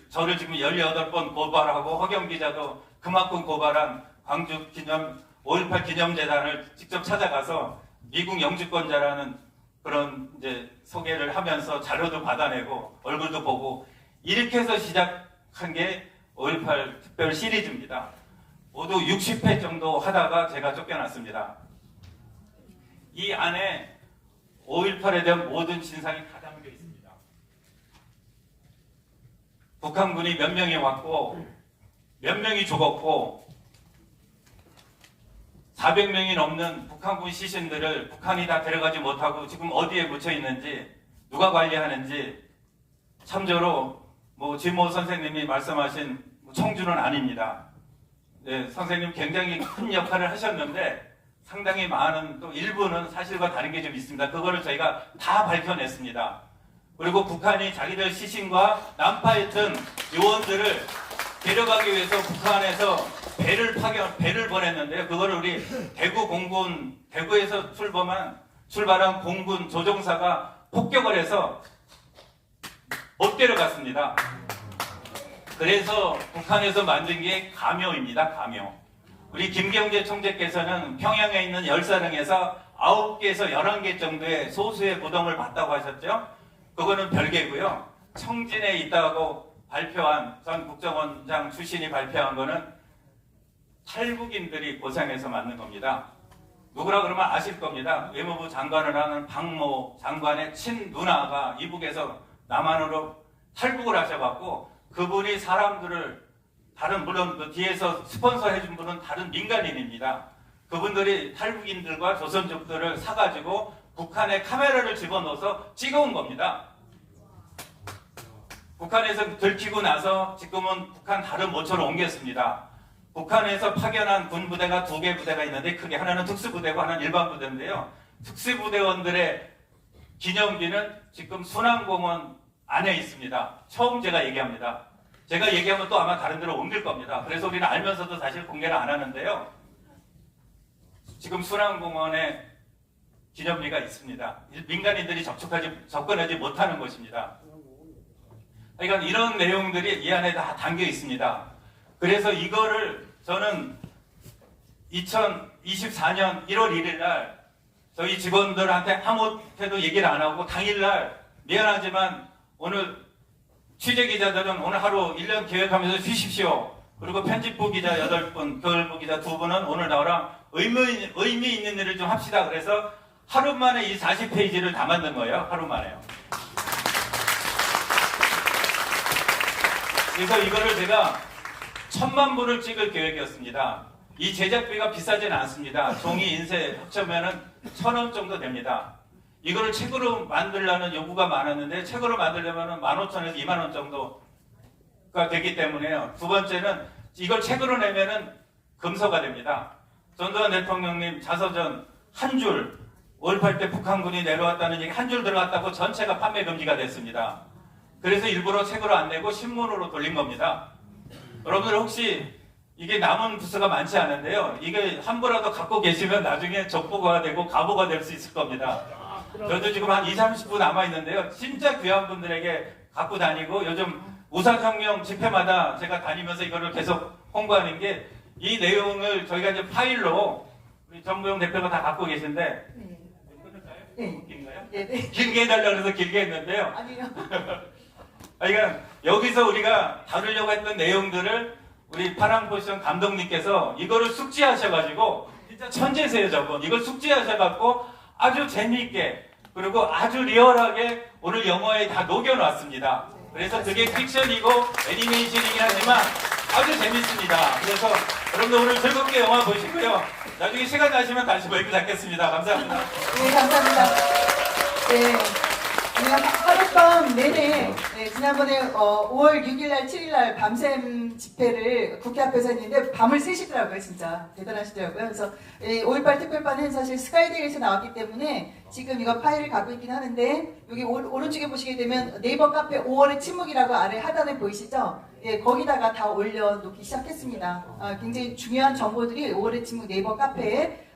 저를 지금 18번 고발하고 허경 기자도 그만큼 고발한 광주 기념 5.18 기념재단을 직접 찾아가서 미국 영주권자라는 그런 이제 소개를 하면서 자료도 받아내고 얼굴도 보고 이렇게 해서 시작한 게 5.18 특별 시리즈입니다. 모두 60회 정도 하다가 제가 쫓겨났습니다. 이 안에 5.18에 대한 모든 진상이 다 담겨 있습니다. 북한군이 몇 명이 왔고 몇 명이 죽었고 400명이 넘는 북한군 시신들을 북한이 다 데려가지 못하고 지금 어디에 묻혀 있는지 누가 관리하는지 참조로 지모 선생님이 말씀하신 청주는 아닙니다. 네, 선생님 굉장히 큰 역할을 하셨는데 상당히 많은 또 일부는 사실과 다른 게 좀 있습니다. 그거를 저희가 다 밝혀냈습니다. 그리고 북한이 자기들 시신과 난파했던 요원들을 데려가기 위해서 북한에서 배를 보냈는데요. 그거를 우리 대구에서 출발한 공군 조종사가 폭격을 해서 못 데려갔습니다. 그래서 북한에서 만든 게 가묘입니다. 가묘. 우리 김경재 총재께서는 평양에 있는 열사릉에서 9개에서 11개 정도의 소수의 무덤을 봤다고 하셨죠. 그거는 별개고요. 청진에 있다고 발표한 전 국정원장 출신이 발표한 거는 탈북인들이 고상해서 만든 겁니다. 누구라 그러면 아실 겁니다. 외무부 장관을 하는 박모 장관의 친누나가 이북에서 남한으로 탈북을 하셔갖고 그분이 사람들을 물론 그 뒤에서 스폰서 해준 분은 다른 민간인입니다. 그분들이 탈북인들과 조선족들을 사가지고 북한에 카메라를 집어넣어서 찍어온 겁니다. 북한에서 들키고 나서 지금은 북한 다른 모처로 옮겼습니다. 북한에서 파견한 군부대가 2개 부대가 있는데 크게 하나는 특수부대고 하나는 일반 부대인데요. 특수부대원들의 기념비는 지금 순환공원 안에 있습니다. 처음 제가 얘기합니다. 제가 얘기하면 또 아마 다른 데로 옮길 겁니다. 그래서 우리는 알면서도 사실 공개를 안 하는데요. 지금 순환공원에 기념비가 있습니다. 민간인들이 접근하지 못하는 곳입니다. 그러니까 이런 내용들이 이 안에 다 담겨 있습니다. 그래서 이거를 저는 2024년 1월 1일 날 저희 직원들한테 아무한테도 얘기를 안 하고 당일날 미안하지만 오늘 취재기자들은 오늘 하루 1년 계획하면서 쉬십시오. 그리고 편집부 기자 8분, 교일부 기자 2분은 오늘 나오랑 의미 있는 일을 좀 합시다. 그래서 하루 만에 이 40페이지를 다 만든 거예요. 하루 만에요. 그래서 이거를 제가 1000만 부를 찍을 계획이었습니다. 이 제작비가 비싸지는 않습니다. 종이 인쇄 합쳐면은 1,000원 정도 됩니다. 이거를 책으로 만들려는 요구가 많았는데 책으로 만들려면 15,000원에서 20,000원 정도가 되기 때문에요. 두 번째는 이걸 책으로 내면은 금서가 됩니다. 전두환 대통령님 자서전 한 줄 5.18 때 북한군이 내려왔다는 얘기 한 줄 들어갔다고 전체가 판매 금지가 됐습니다. 그래서 일부러 책으로 안 내고 신문으로 돌린 겁니다. 여러분들 혹시 이게 남은 부스가 많지 않은데요. 이게 한 부라도 갖고 계시면 나중에 적보가 되고 가보가 될 수 있을 겁니다. 저도 지금 한 20-30부 남아있는데요. 진짜 귀한 분들에게 갖고 다니고 요즘 우사혁명 집회마다 제가 다니면서 이거를 계속 홍보하는 게 이 내용을 저희가 이제 파일로 우리 정부영 대표가 다 갖고 계신데 네. 긴가요? 네. 길게 해달라고 해서 길게 했는데요. 아니요. 그러니까 여기서 우리가 다루려고 했던 내용들을 우리 파랑포션 감독님께서 이거를 숙지하셔가지고 진짜 천재세요 저분. 이걸 숙지하셔갖고 아주 재미있게 그리고 아주 리얼하게 오늘 영화에 다 녹여놨습니다. 그래서 그게 픽션이고 애니메이션이긴 하지만 아주 재밌습니다. 그래서 여러분들 오늘 즐겁게 영화 보시고요. 나중에 시간 나시면 다시 마이크 잡겠습니다. 감사합니다. 네, 감사합니다. 네. 우리가 하룻밤 네네. 네, 지난번에 5월 6일날, 7일날 밤샘 집회를 국회 앞에서 했는데 밤을 새시더라고요. 진짜 대단하시더라고요. 그래서 5.18 특별반은 사실 스카이데이에서 나왔기 때문에 지금 이거 파일을 갖고 있긴 하는데 여기 오른쪽에 보시게 되면 네이버 카페 5월의 침묵이라고 아래 하단에 보이시죠? 예, 거기다가 다 올려놓기 시작했습니다. 굉장히 중요한 정보들이 5월의 침묵 네이버 카페에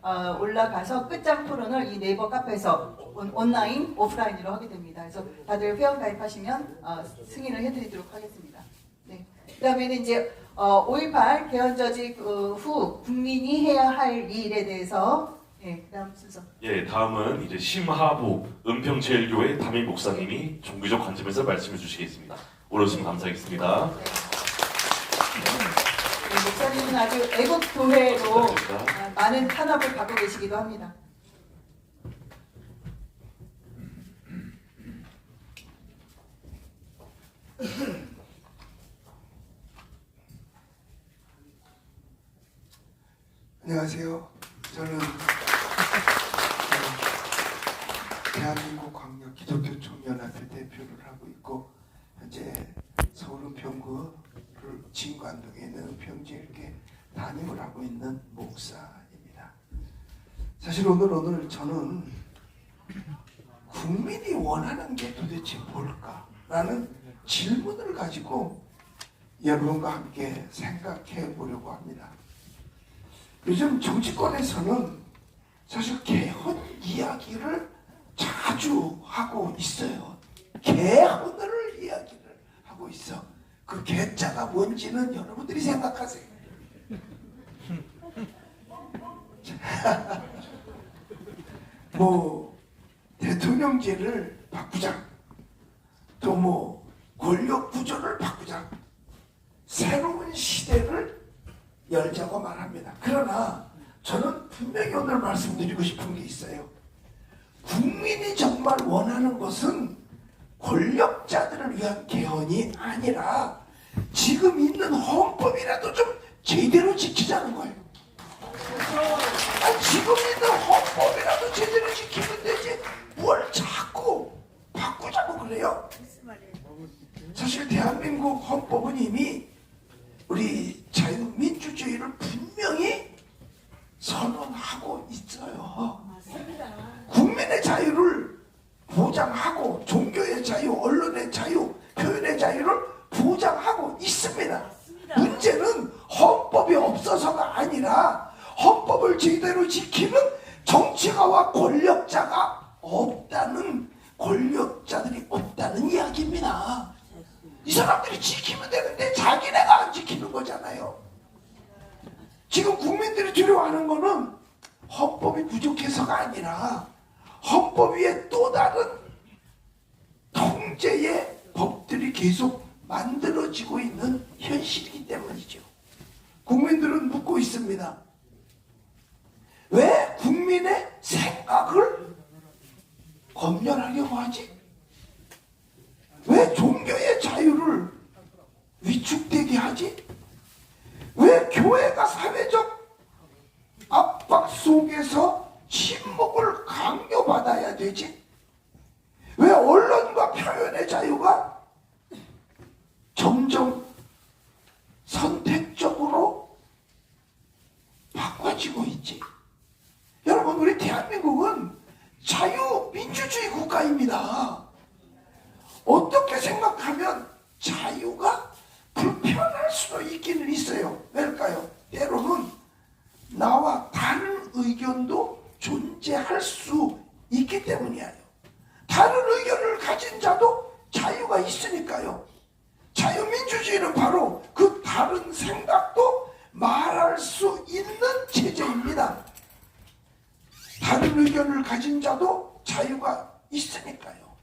올라가서 끝장 토론을 이 네이버 카페에서 온라인, 오프라인으로 하게 됩니다. 그래서 다들 회원 가입하시면 승인을 해드리도록 하겠습니다. 네. 그 다음에는 이제 5.18 개헌저직 후 국민이 해야 할 일에 대해서 그 다음 순서. 예, 다음은 이제 심하보 은평제일교회 담임 목사님이 종교적 관점에서 말씀해 주시겠습니다. 오르시면 감사하겠습니다. 네, 목사님은 아주 애국교회로 많은 탄압을 받고 계시기도 합니다. 안녕하세요. 저는 대한민국 광역 기독교 청년협회 대표를 하고 있고 현재 서울 은평구를 진관동에 있는 은평제일교회 담임을 하고 있는 목사입니다. 사실 오늘 저는 국민이 원하는 게 도대체 뭘까라는 질문을 가지고 여러분과 함께 생각해 보려고 합니다. 요즘 정치권에서는 사실 개헌 이야기를 자주 하고 있어요. 개헌을 이야기를 하고 있어. 그 개자가 뭔지는 여러분들이 생각하세요. 뭐 대통령제를 바꾸자, 또 뭐 권력 구조를 바꾸자, 새로운 시대를 열자고 말합니다. 그러나 저는 분명히 오늘 말씀드리고 싶은 게 있어요. 국민이 정말 원하는 것은 권력자들을 위한 개헌이 아니라 지금 있는 헌법이라도 좀 제대로 지키자는 거예요. 지금 있는 헌법이라도 제대로 지키면 되지 뭘 자꾸 바꾸자고 그래요. 사실 대한민국 헌법은 이미 우리 자유민주주의를 분명히 선언하고 있어요. 국민의 자유를 보장하고 종교의 자유, 언론의 자유, 표현의 자유를 보장하고 있습니다. 문제는 헌법이 없어서가 아니라 헌법을 제대로 지키는 정치가와 권력자가 없다는, 권력자들이 없다는 이야기입니다. 이 사람들이 지키면 되는데 자기네가 안 지키는 거잖아요. 지금 국민들이 두려워하는 거는 헌법이 부족해서가 아니라 헌법 위에 또 다른 통제의 법들이 계속 만들어지고 있는 현실이기 때문이죠. 국민들은 묻고 있습니다. 왜 국민의 생각을 검열하려고 하지? 왜 종교의 자유를 위축되게 하지? 왜 교회가 사회적 압박 속에서 침묵을 강요받아야 되지? 왜 언론과 표현의 자유가 점점 선택적으로 바꿔지고 있지? 여러분, 우리 대한민국은 자유민주주의 국가입니다. 어떻게 생각하면 자유가 불편할 수도 있기는 있어요. 왜일까요? 때로는 나와 다른 의견도 존재할 수 있기 때문이에요. 다른 의견을 가진 자도 자유가 있으니까요. 자유민주주의는 바로 그 다른 생각도 말할 수 있는 체제입니다. 다른 의견을 가진 자도 자유가 있으니까요.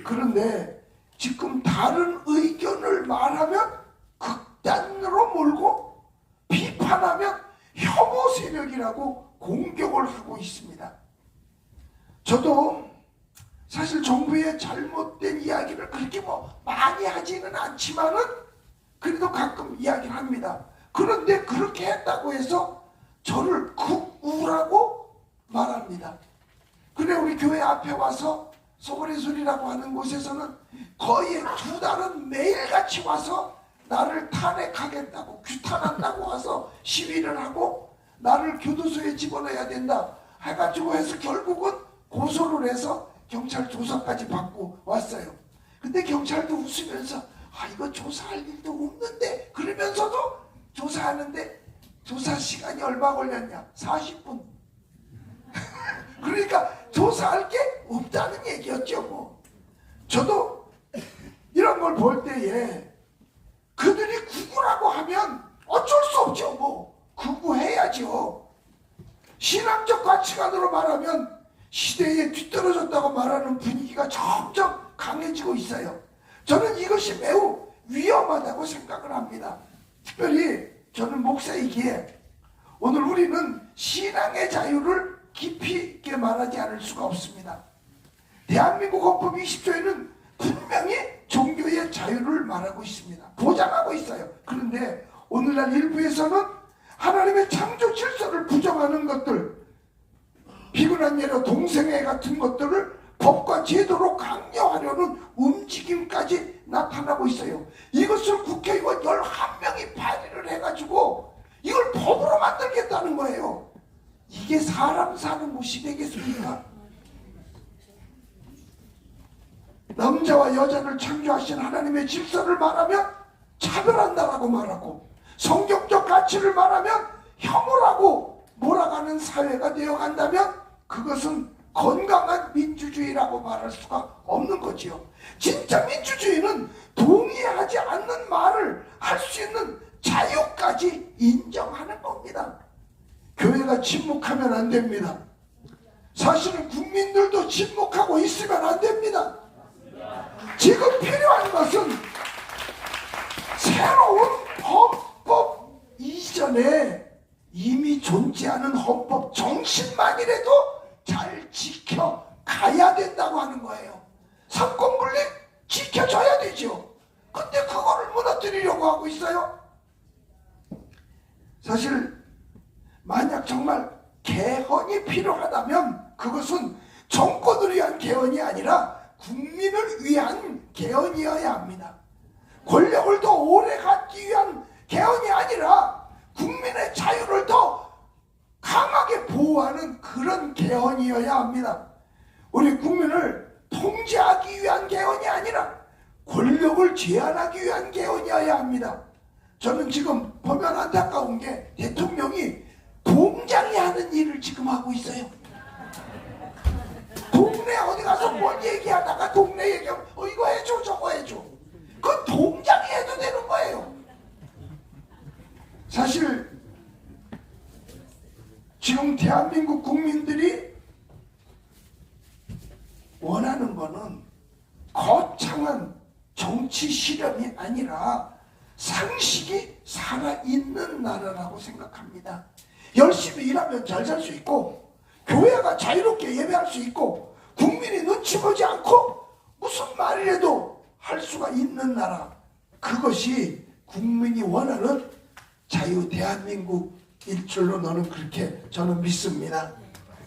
그런데 지금 다른 의견을 말하면 극단으로 몰고 비판하면 혐오 세력이라고 공격을 하고 있습니다. 저도 사실 정부의 잘못된 이야기를 그렇게 많이 하지는 않지만은 그래도 가끔 이야기를 합니다. 그런데 그렇게 했다고 해서 저를 극우라고 말합니다. 그래 우리 교회 앞에 와서 소거리술이라고 하는 곳에서는 거의 2달은 매일같이 와서 나를 탄핵하겠다고, 규탄한다고 와서 시위를 하고 나를 교도소에 집어넣어야 된다 해가지고 해서 결국은 고소를 해서 경찰 조사까지 받고 왔어요. 근데 경찰도 웃으면서 이거 조사할 일도 없는데, 그러면서도 조사하는데 조사 시간이 얼마 걸렸냐? 40분. 그러니까 조사할 게 없다는 얘기였죠. 뭐 저도 이런 걸 볼 때에 그들이 구구라고 하면 어쩔 수 없죠. 뭐 구구해야죠. 신앙적 가치관으로 말하면 시대에 뒤떨어졌다고 말하는 분위기가 점점 강해지고 있어요. 저는 이것이 매우 위험하다고 생각을 합니다. 특별히 저는 목사이기에 오늘 우리는 신앙의 자유를 깊이 있게 말하지 않을 수가 없습니다. 대한민국 헌법 20조에는 분명히 종교의 자유를 말하고 있습니다. 보장하고 있어요. 그런데 오늘날 일부에서는 하나님의 창조 질서를 부정하는 것들, 비근한 예로 동성애 같은 것들을 법과 제도로 강요하려는 움직임까지 나타나고 있어요. 이것을 국회의원 11명이 발의를 해가지고 이걸 법으로 만들겠다는 거예요. 이게 사람 사는 곳이 되겠습니까? 남자와 여자를 창조하신 하나님의 질서를 말하면 차별한다라고 말하고, 성경적 가치를 말하면 혐오라고 몰아가는 사회가 되어간다면 그것은 건강한 민주주의라고 말할 수가 없는 거지요. 진짜 민주주의는 동의하지 않는 말을 할 수 있는 자유까지 인정하는 겁니다. 교회가 침묵하면 안 됩니다. 사실은 국민들도 침묵하고 있으면 안 됩니다. 지금 필요한 것은 새로운 헌법 이전에 이미 존재하는 헌법 정신만이라도 잘 지켜가야 된다고 하는 거예요. 삼권분립 지켜줘야 되죠. 근데 그거를 무너뜨리려고 하고 있어요. 사실 만약 정말 개헌이 필요하다면 그것은 정권을 위한 개헌이 아니라 국민을 위한 개헌이어야 합니다. 권력을 더 오래 갖기 위한 개헌이 아니라 국민의 자유를 더 강하게 보호하는 그런 개헌이어야 합니다. 우리 국민을 통제하기 위한 개헌이 아니라 권력을 제한하기 위한 개헌이어야 합니다. 저는 지금 보면 안타까운 게 대통령이 동장이 하는 일을 지금 하고 있어요. 동네 어디 가서 뭘 얘기하다가 동네 얘기하면 이거 해줘 저거 해줘. 그건 동장이 해도 되는 거예요. 사실 지금 대한민국 국민들이 원하는 거는 거창한 정치 실험이 아니라 상식이 살아있는 나라라고 생각합니다. 열심히 일하면 잘 살 수 있고, 교회가 자유롭게 예배할 수 있고, 국민이 눈치 보지 않고 무슨 말이라도 할 수가 있는 나라, 그것이 국민이 원하는 자유 대한민국일 줄로 너는 그렇게 저는 믿습니다.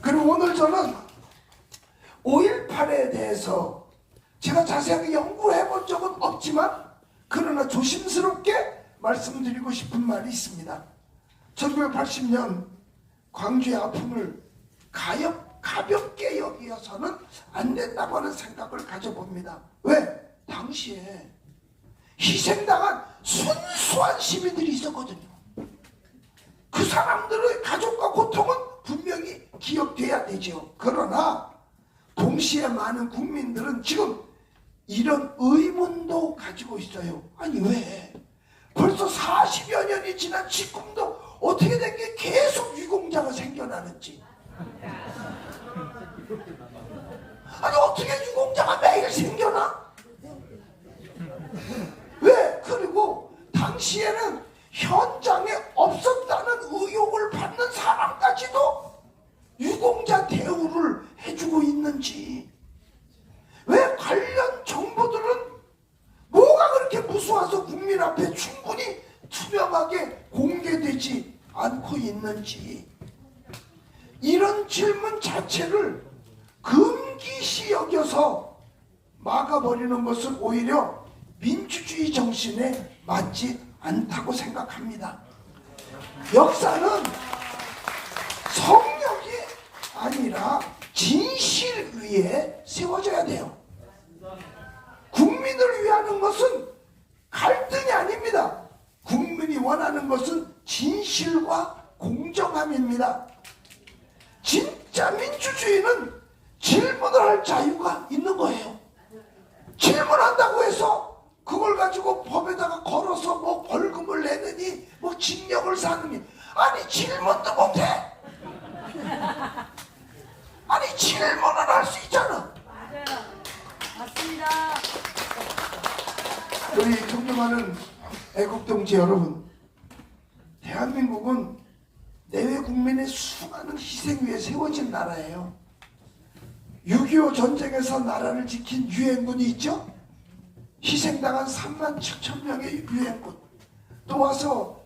그리고 오늘 저는 5.18에 대해서 제가 자세하게 연구해 본 적은 없지만 그러나 조심스럽게 말씀드리고 싶은 말이 있습니다. 1980년 광주의 아픔을 가볍게 여기어서는 안 된다고 하는 생각을 가져봅니다. 왜? 당시에 희생당한 순수한 시민들이 있었거든요. 그 사람들의 가족과 고통은 분명히 기억돼야 되죠. 그러나 동시에 많은 국민들은 지금 이런 의문도 가지고 있어요. 아니 왜? 벌써 40여 년이 지난 지금도 어떻게 된 게 계속 유공자가 생겨나는지. 아니 어떻게 유공자가 매일 생겨나? 왜? 그리고 당시에는 현장에 없었다는 의혹을 받는 사람까지도 유공자 대우를 해주고 있는지. 왜 관련 정보들은 뭐가 그렇게 무서워서 국민 앞에 충분히 투명하게 공개되지 않고 있는지. 이런 질문 자체를 금기시 무시 여겨서 막아버리는 것은 오히려 민주주의 정신에 맞지 않다고 생각합니다. 역사는 성역이 아니라 진실 위에 세워져야 돼요. 국민을 위하는 것은 갈등이 아닙니다. 국민이 원하는 것은 진실과 공정함입니다. 진짜 민주주의는 질문을 할 자유가 있는 거예요. 질문한다고 해서 그걸 가지고 법에다가 걸어서 뭐 벌금을 내느니 뭐 징역을 사느니, 아니 질문도 못해. 아니 질문은 할 수 있잖아. 맞아요. 맞습니다. 우리 존경하는 애국동지 여러분, 대한민국은 내외 국민의 수많은 희생 위에 세워진 나라예요. 6.25 전쟁에서 나라를 지킨 유엔군이 있죠. 희생당한 3만 7천 명의 유엔군, 또 와서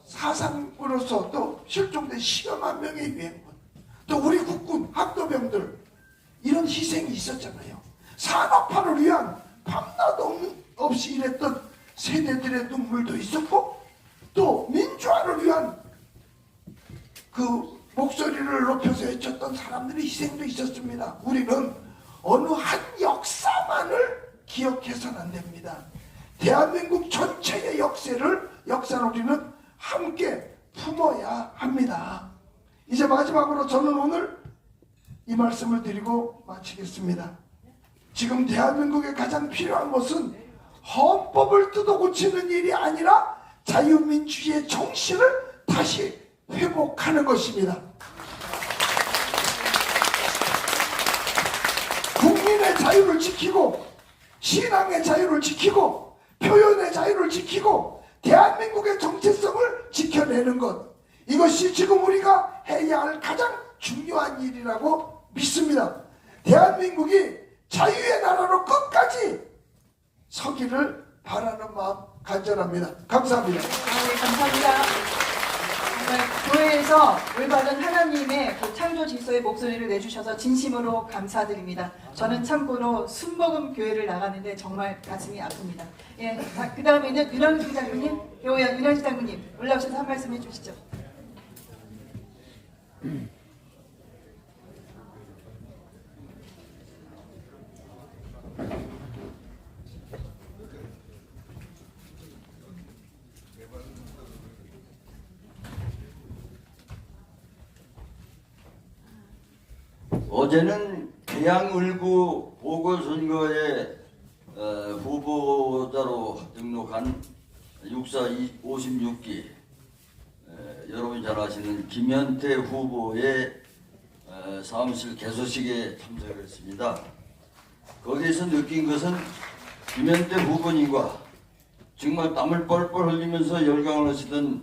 사상으로서 또 실종된 10여만 명의 유엔군, 또 우리 국군 학도병들, 이런 희생이 있었잖아요. 산업화를 위한 밤낮 없이 일했던 세대들의 눈물도 있었고, 또 민주화를 위한 그 목소리를 높여서 외쳤던 사람들의 희생도 있었습니다. 우리는 어느 한 역사만을 기억해서는 안 됩니다. 대한민국 전체의 역사를 우리는 함께 품어야 합니다. 이제 마지막으로 저는 오늘 이 말씀을 드리고 마치겠습니다. 지금 대한민국에 가장 필요한 것은 헌법을 뜯어 고치는 일이 아니라 자유민주주의의 정신을 다시 회복하는 것입니다. 국민의 자유를 지키고, 신앙의 자유를 지키고, 표현의 자유를 지키고, 대한민국의 정체성을 지켜내는 것, 이것이 지금 우리가 해야 할 가장 중요한 일이라고 믿습니다. 대한민국이 자유의 나라로 끝까지 서기를 바라는 마음 간절합니다. 감사합니다. 네, 감사합니다. 정말 교회에서 올바른 하나님의 그 창조 질서의 목소리를 내주셔서 진심으로 감사드립니다. 저는 참고로 순복음 교회를 나가는데 정말 가슴이 아픕니다. 예, 그 다음에는 윤영식 장로님, 교회원 윤영식 장로님 올라오셔서 한 말씀 해주시죠. 어제는 계양을구 보궐선거에 후보자로 등록한 육사 56기 여러분이 잘 아시는 김현태 후보의 사무실 개소식에 참석을 했습니다. 거기에서 느낀 것은 김현태 후보님과 정말 땀을 뻘뻘 흘리면서 열광을 하시던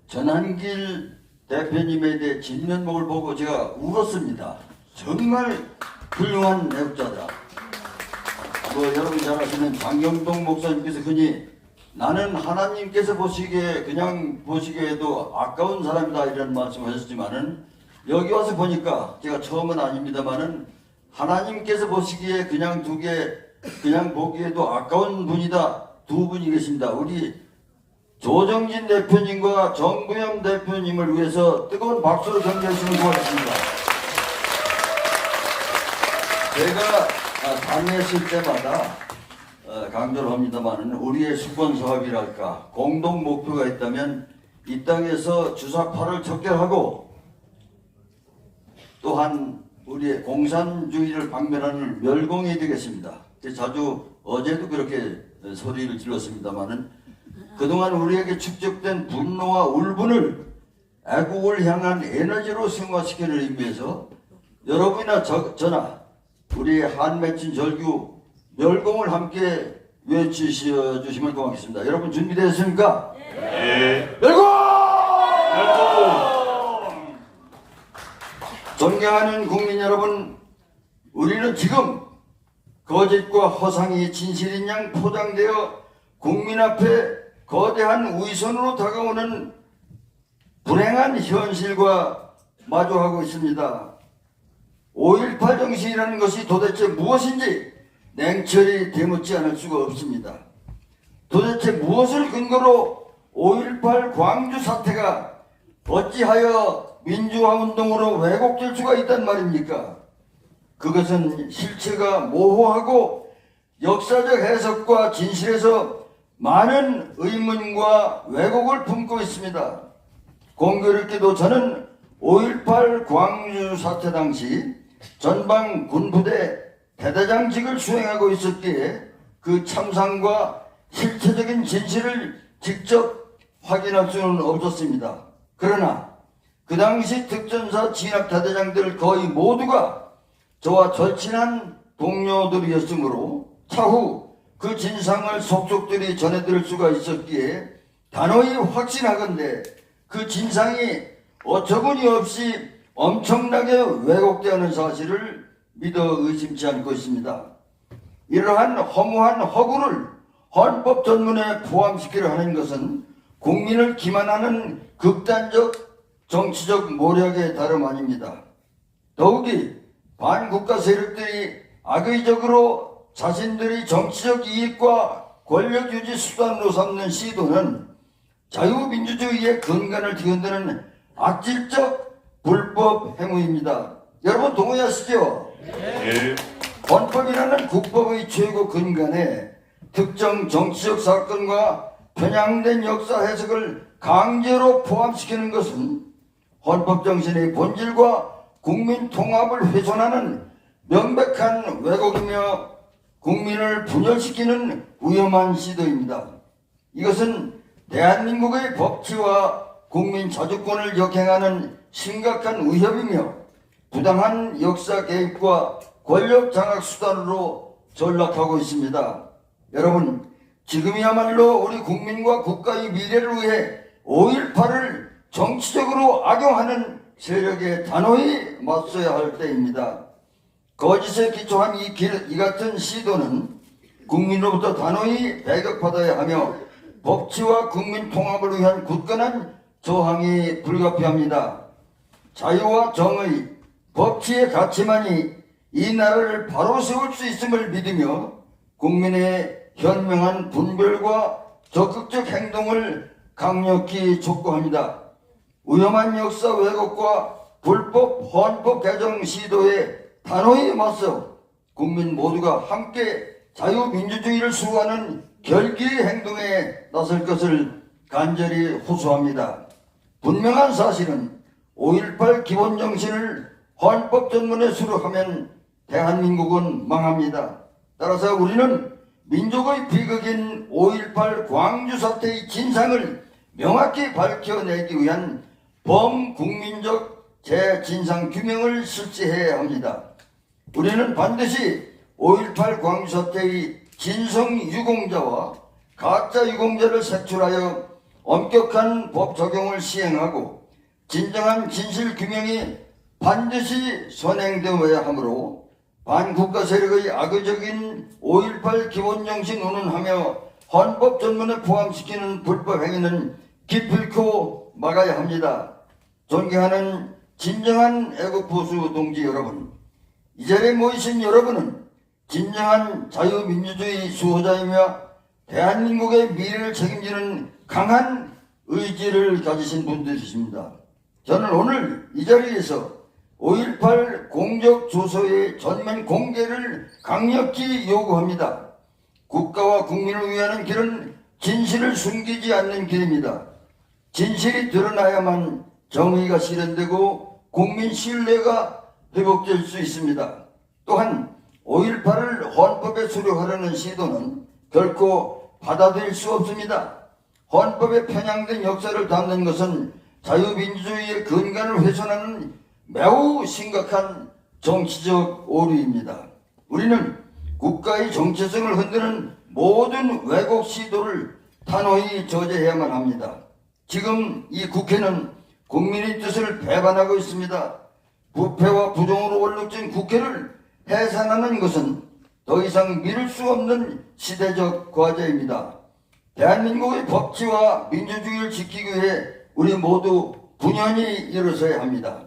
전한길 대표님에 대해 진면목을 보고 제가 울었습니다. 정말 훌륭한 애국자다. 여러분이 잘 아시는 장경동 목사님께서 흔히 나는 하나님께서 보시기에 그냥 보시기에도 아까운 사람이다 이런 말씀하셨지만은 여기 와서 보니까 제가 처음은 아닙니다만은 하나님께서 보시기에 그냥 보기에도 아까운 분이다. 두 분이 계십니다. 우리 조정진 대표님과 정부영 대표님을 위해서 뜨거운 박수로 격려하시면 고맙습니다. 제가 당했을 때마다 강조를 합니다만 우리의 수권 사업이랄까 공동 목표가 있다면 이 땅에서 주사파를 척결하고 또한 우리의 공산주의를 방면하는 멸공이 되겠습니다. 자주 어제도 그렇게 소리를 질렀습니다마는 그동안 우리에게 축적된 분노와 울분을 애국을 향한 에너지로 승화시키는 의미에서 여러분이나 저나 우리의 한맺힌 절규 멸공을 함께 외치셔주시면 고맙겠습니다. 여러분 준비되셨습니까? 네. 멸공! 멸공! 존경하는 국민 여러분, 우리는 지금 거짓과 허상이 진실인 양 포장되어 국민 앞에 거대한 위선으로 다가오는 불행한 현실과 마주하고 있습니다. 5.18 정신이라는 것이 도대체 무엇인지 냉철히 되묻지 않을 수가 없습니다. 도대체 무엇을 근거로 5.18 광주 사태가 어찌하여 민주화운동으로 왜곡될 수가 있단 말입니까? 그것은 실체가 모호하고 역사적 해석과 진실에서 많은 의문과 왜곡을 품고 있습니다. 공교롭게도 저는 5.18 광주 사태 당시 전방 군부대 대대장직을 수행하고 있었기에 그 참상과 실체적인 진실을 직접 확인할 수는 없었습니다. 그러나 그 당시 특전사 진압 대대장들 거의 모두가 저와 절친한 동료들이었으므로 차후 그 진상을 속속들이 전해들을 수가 있었기에 단호히 확신하건대 그 진상이 어처구니 없이 엄청나게 왜곡되는 사실을 믿어 의심치 않고 있습니다. 이러한 허무한 허구를 헌법 전문에 포함시키려 하는 것은 국민을 기만하는 극단적 정치적 모략의 다름 아닙니다. 더욱이 반국가 세력들이 악의적으로 자신들이 정치적 이익과 권력 유지 수단으로 삼는 시도는 자유민주주의의 근간을 뒤흔드는 악질적 불법 행위입니다. 여러분 동의하시죠? 예. 헌법이라는 국법의 최고 근간에 특정 정치적 사건과 편향된 역사 해석을 강제로 포함시키는 것은 헌법 정신의 본질과 국민 통합을 훼손하는 명백한 왜곡이며 국민을 분열시키는 위험한 시도입니다. 이것은 대한민국의 법치와 국민 자주권을 역행하는 심각한 위협이며 부당한 역사 개입과 권력 장악 수단으로 전락하고 있습니다. 여러분, 지금이야말로 우리 국민과 국가의 미래를 위해 5.18을 정치적으로 악용하는 세력에 단호히 맞서야 할 때입니다. 거짓에 기초한 이 같은 시도는 국민으로부터 단호히 배격받아야 하며 법치와 국민 통합을 위한 굳건한 저항이 불가피합니다. 자유와 정의, 법치의 가치만이 이 나라를 바로 세울 수 있음을 믿으며 국민의 현명한 분별과 적극적 행동을 강력히 촉구합니다. 위험한 역사 왜곡과 불법 헌법 개정 시도에 단호히 맞서 국민 모두가 함께 자유민주주의를 수호하는 결기의 행동에 나설 것을 간절히 호소합니다. 분명한 사실은 5.18 기본정신을 헌법 전문에 수록하면 대한민국은 망합니다. 따라서 우리는 민족의 비극인 5.18 광주 사태의 진상을 명확히 밝혀내기 위한 범국민적 재진상 규명을 실시해야 합니다. 우리는 반드시 5.18 광주 사태의 진성 유공자와 가짜 유공자를 색출하여 엄격한 법 적용을 시행하고 진정한 진실 규명이 반드시 선행되어야 하므로 반국가 세력의 악의적인 5.18 기본정신 운운하며 헌법 전문에 포함시키는 불법 행위는 기필코 막아야 합니다. 존경하는 진정한 애국보수 동지 여러분, 이 자리에 모이신 여러분은 진정한 자유민주주의 수호자이며 대한민국의 미래를 책임지는 강한 의지를 가지신 분들이십니다. 저는 오늘 이 자리에서 5.18 공적 조서의 전면 공개를 강력히 요구합니다. 국가와 국민을 위하는 길은 진실을 숨기지 않는 길입니다. 진실이 드러나야만 정의가 실현되고 국민 신뢰가 회복될 수 있습니다. 또한 5.18을 헌법에 수록하려는 시도는 결코 받아들일 수 없습니다. 헌법에 편향된 역사를 담는 것은 자유민주주의의 근간을 훼손하는 매우 심각한 정치적 오류입니다. 우리는 국가의 정체성을 흔드는 모든 왜곡 시도를 단호히 저지해야만 합니다. 지금 이 국회는 국민의 뜻을 배반하고 있습니다. 부패와 부정으로 얼룩진 국회를 해산하는 것은 더 이상 미룰 수 없는 시대적 과제입니다. 대한민국의 법치와 민주주의를 지키기 위해 우리 모두 분연히 일어서야 합니다.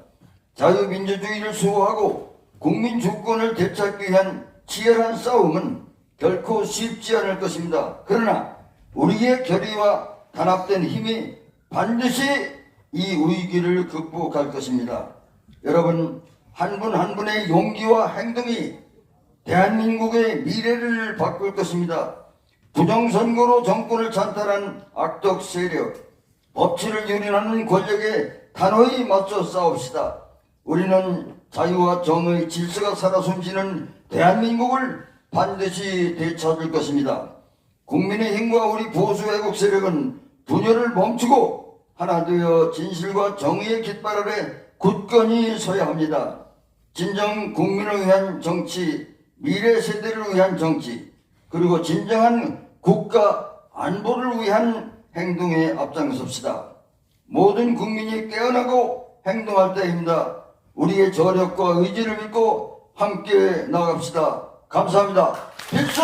자유민주주의를 수호하고 국민 주권을 되찾기 위한 치열한 싸움은 결코 쉽지 않을 것입니다. 그러나 우리의 결의와 단합된 힘이 반드시 이 위기를 극복할 것입니다. 여러분, 한 분 한 분의 용기와 행동이 대한민국의 미래를 바꿀 것입니다. 부정선거로 정권을 찬탈한 악덕 세력, 법치를 유린하는 권력에 단호히 맞서 싸웁시다. 우리는 자유와 정의, 질서가 살아 숨쉬는 대한민국을 반드시 되찾을 것입니다. 국민의힘과 우리 보수 애국 세력은 분열을 멈추고 하나 되어 진실과 정의의 깃발 아래 굳건히 서야 합니다. 진정 국민을 위한 정치, 미래 세대를 위한 정치, 그리고 진정한 국가 안보를 위한 행동에 앞장섭시다. 모든 국민이 깨어나고 행동할 때입니다. 우리의 저력과 의지를 믿고 함께 나갑시다. 감사합니다. 필승!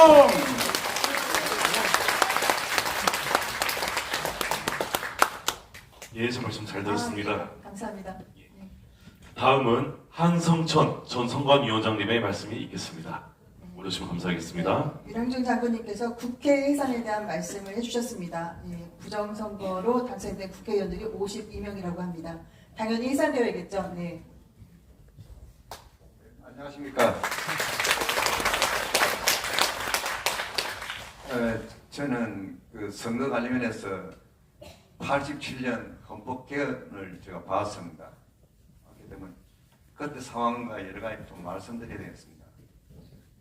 예, 제 말씀 잘 들었습니다. 네, 감사합니다. 네. 다음은 한성천 전 선관위원장님의 말씀이 있겠습니다. 오르시면 감사하겠습니다. 유량준 장군님께서 국회 해산에 대한 말씀을 해주셨습니다. 예, 부정선거로 당선된 국회의원들이 52명이라고 합니다. 당연히 해산되어야겠죠. 네. 안녕하십니까. 저는 그 선거 관련해서 87년 헌법 개헌을 제가 봤습니다. 그렇기 때문에 그때 상황과 여러 가지 좀 말씀드려야 되겠습니다.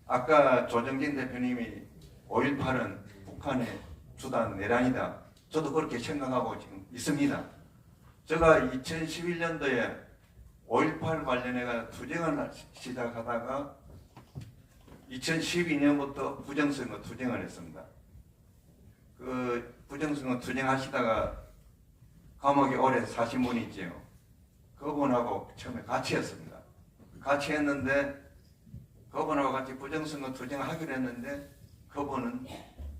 아까 조정진 대표님이 5.18은 북한의 주단 내란이다. 저도 그렇게 생각하고 지금 있습니다. 제가 2011년도에 5.18 관련해가 투쟁을 시작하다가 2012년부터 부정선거 투쟁을 했습니다. 그 부정선거 투쟁하시다가 감옥에 오래 사신 분이 있지요. 그분하고 처음에 같이 했습니다. 같이 했는데 그분하고 같이 부정선거 투쟁을 하기로 했는데 그분은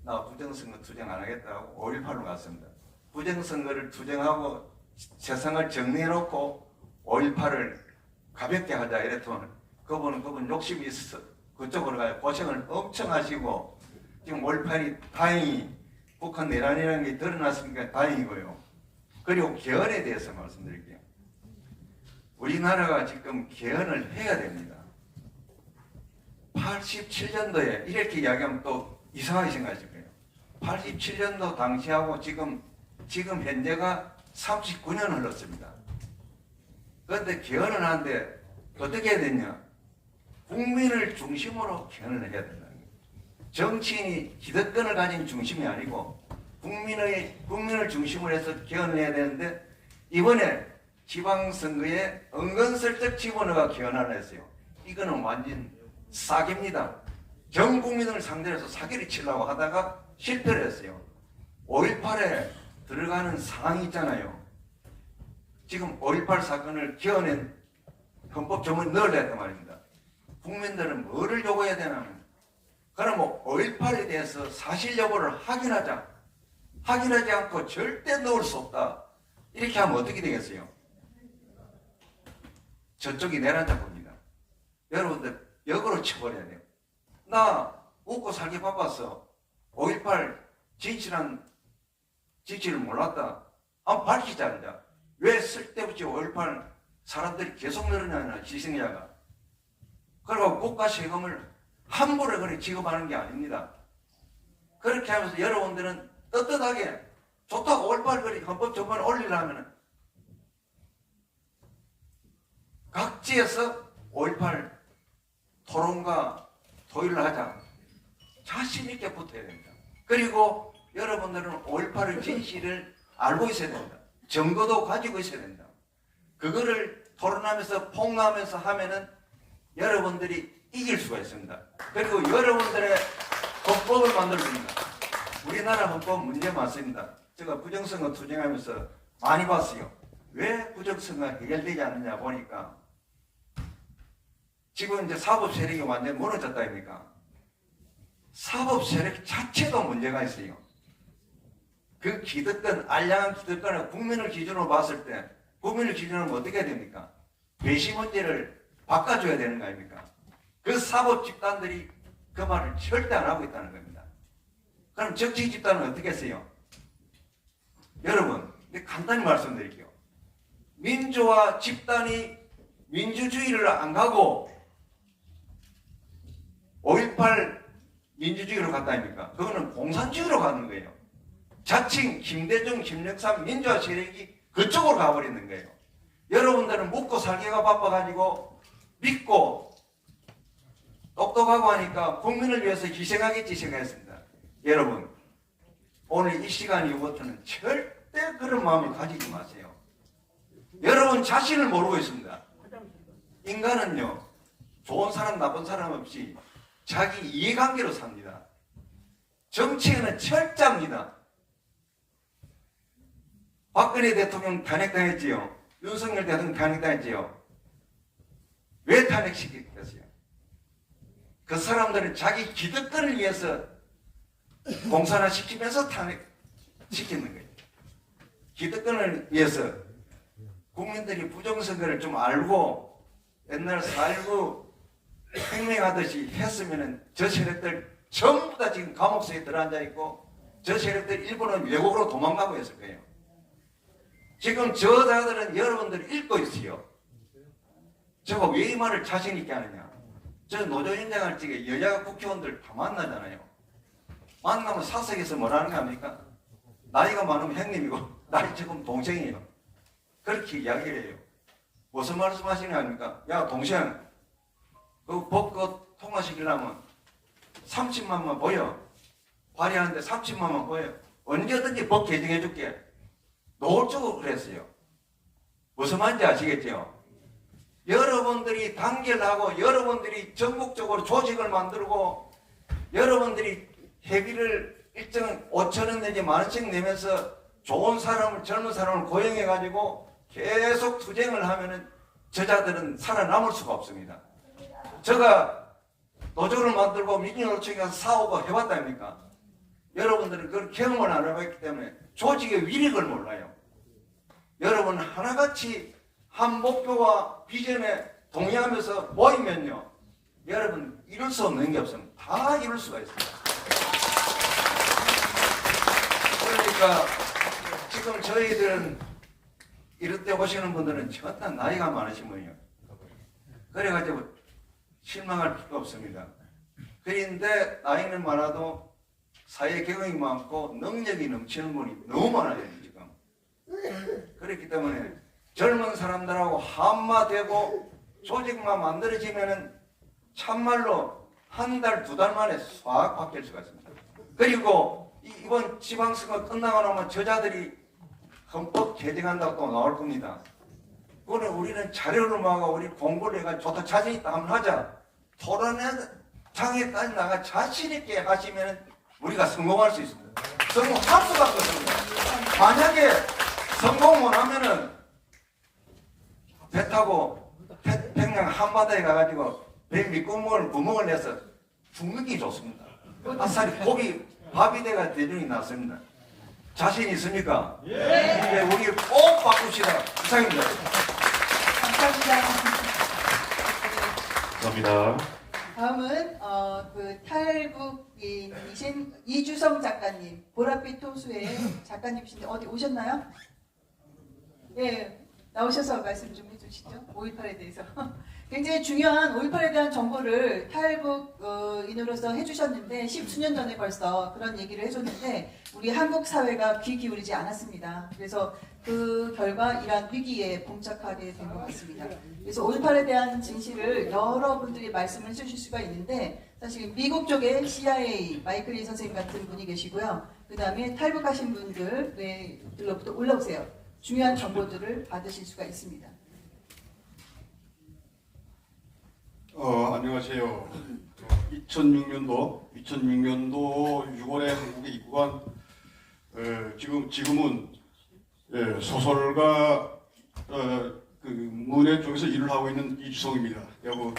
나 부정선거 투쟁 안 하겠다고 5.18로 갔습니다. 부정선거를 투쟁하고 세상을 정리해놓고 5.18을 가볍게 하자 이랬더니 그분 욕심이 있어서 그쪽으로 가요. 고생을 엄청 하시고 지금 5.18이 다행히 북한 내란이라는 게 드러났으니까 다행이고요. 그리고 개헌에 대해서 말씀드릴게요. 우리나라가 지금 개헌을 해야 됩니다. 87년도에 이렇게 이야기하면 또 이상하게 생각하실 거예요. 87년도 당시하고 지금 현재가 39년 흘렀습니다. 그런데 개헌을 하는데 어떻게 해야 되냐? 국민을 중심으로 개헌을 해야 된다는 거예요. 정치인이 기득권을 가진 중심이 아니고 국민을 중심으로 해서 개헌을 해야 되는데 이번에 지방선거에 은근슬쩍 집어넣어가 개헌을 했어요. 이거는 완전 사기입니다. 전 국민을 상대로 해서 사기를 치려고 하다가 실패를 했어요. 5.18에 들어가는 상황이 있잖아요. 지금 5.18 사건을 개헌한 헌법 조문을 넣으려 했단 말입니다. 국민들은 뭐를 요구해야 되냐면 그럼 5.18에 대해서 사실 여부를 확인하지 않고 절대 넣을 수 없다. 이렇게 하면 어떻게 되겠어요? 저쪽이 내란 작품입니다. 여러분들 역으로 쳐버려야 돼요. 나 웃고 살기 바빴어. 5.18 진실한 진실을 몰랐다. 한번 밝히자. 이제. 왜 쓸데없이 5.18 사람들이 계속 늘어나냐 희생자가. 그리고 국가 세금을 함부로 그렇게 지급하는 게 아닙니다. 그렇게 하면서 여러분들은 떳떳하게 좋다고 5.18 그리 헌법 조문을 올리려면 각지에서 5.18 토론과 토의를 하자. 자신 있게 붙어야 됩니다. 그리고 여러분들은 5.18의 진실을 알고 있어야 됩니다. 증거도 가지고 있어야 된다. 그거를 토론하면서 폭로하면서 하면은 여러분들이 이길 수가 있습니다. 그리고 여러분들의 헌법을 만들어줍니다. 우리나라 헌법 문제 많습니다. 제가 부정선거 투쟁하면서 많이 봤어요. 왜 부정선거가 해결되지 않느냐 보니까 지금 이제 사법 세력이 완전 무너졌다 아닙니까? 사법 세력 자체도 문제가 있어요. 그 기득권, 알량한 기득권을 국민을 기준으로 봤을 때 국민을 기준으로 어떻게 해야 됩니까? 배시 문제를 바꿔줘야 되는 거 아닙니까? 그 사법 집단들이 그 말을 절대 안 하고 있다는 겁니다. 그럼 정치 집단은 어떻게 했어요? 여러분, 간단히 말씀드릴게요. 민주화 집단이 민주주의를 안 가고 5.18 민주주의로 갔다 아닙니까? 그거는 공산주의로 가는 거예요. 자칭 김대중, 김영삼 민주화 세력이 그쪽으로 가버리는 거예요. 여러분들은 묵고 살기가 바빠가지고 믿고 똑똑하고 하니까 국민을 위해서 희생하겠지 생각했습니다. 여러분, 오늘 이 시간 이후부터는 절대 그런 마음을 가지지 마세요. 여러분 자신을 모르고 있습니다. 인간은요, 좋은 사람 나쁜 사람 없이 자기 이해관계로 삽니다. 정치에는 철저합니다. 박근혜 대통령 탄핵당했지요. 윤석열 대통령 탄핵당했지요. 왜 탄핵시켰어요? 그 사람들은 자기 기득권을 위해서 공산화시키면서 탄핵시키는 거예요. 기득권을 위해서 국민들이 부정선거를 좀 알고 옛날 4.19 혁명하듯이 했으면 저 세력들 전부 다 지금 감옥속에 들어앉아 있고 저 세력들 일부는 외국으로 도망가고 있을 거예요. 지금 저자들은 여러분들이 읽고 있어요. 제가 왜 이 말을 자신 있게 하느냐. 저 노조연장할 적에 여자 국회의원들 다 만나잖아요. 만나면 사석에서 뭐라는 거 합니까? 나이가 많으면 형님이고 나이 지금 동생이에요. 그렇게 이야기를 해요. 무슨 말씀하시는 거 아닙니까? 야 동생, 그 법그 통과시키려면 30만만 보여. 발의하는데 30만만 보여. 언제든지 법 개정해 줄게. 노골적으로 그랬어요. 무슨 말인지 아시겠죠? 여러분들이 단결하고 여러분들이 전국적으로 조직을 만들고 여러분들이 회비를 일정 5천원 내지 만원씩 내면서 좋은 사람을 젊은 사람을 고용해 가지고 계속 투쟁을 하면은 저자들은 살아남을 수가 없습니다. 제가 노조를 만들고 민주노총에 가서 사오고 해봤다 아닙니까? 여러분들은 그걸 경험을 안 해봤기 때문에 조직의 위력을 몰라요. 여러분 하나같이 한 목표와 비전에 동의하면서 모이면요, 여러분 이룰 수 없는 게 없습니다. 다 이룰 수가 있습니다. 그러니까 지금 저희들은 이럴 때 오시는 분들은 전부 나이가 많으신 분이에요. 그래가지고 실망할 필요가 없습니다. 그런데 나이는 많아도 사회 경험이 많고 능력이 넘치는 분이 너무 많아요 지금. 그렇기 때문에 젊은 사람들하고 한마되고 조직만 만들어지면은 참말로 한 달, 두 달 만에 싹 바뀔 수가 있습니다. 그리고 이번 지방선거 끝나고 나면 저자들이 헌법 개정한다고 또 나올 겁니다. 그거는 우리는 자료를 모아서 우리 공부를 해가지고 좋다 자신 있다 하면 하자. 토론장에까지 나가 자신 있게 하시면 우리가 성공할 수 있습니다. 성공할 수가 없습니다. 만약에 성공 못하면은 배 타고 평양 한바다에 가가지고 배 밑구멍을 구멍을 내서 죽는 게 좋습니다. 아싸리 고기 밥이 돼가 대중이 났습니다. 자신 있습니까? 예. 우리 꼭 바꿉시다. 이상입니다. 감사합니다. 감사합니다. 다음은 그 탈북인이신 이주성 작가님, 보랏빛 호수의 작가님이신데 어디 오셨나요? 예, 나오셔서 말씀 좀 해주시죠. 5.18에 대해서. 굉장히 중요한 5.18에 대한 정보를 탈북인으로서 해주셨는데 10수년 전에 벌써 그런 얘기를 해줬는데 우리 한국 사회가 귀 기울이지 않았습니다. 그래서 그 결과 이러한 위기에 봉착하게 된 것 같습니다. 그래서 5.18에 대한 진실을 여러분들이 말씀을 해주실 수가 있는데 사실 미국 쪽에 CIA 마이클 리 선생님 같은 분이 계시고요. 그 다음에 탈북하신 분들로부터 올라오세요. 중요한 정보들을 받으실 수가 있습니다. 안녕하세요. 2006년도 6월에 한국에 입국한 지금은 소설가 그 문예 쪽에서 일을 하고 있는 이주성입니다. 여보.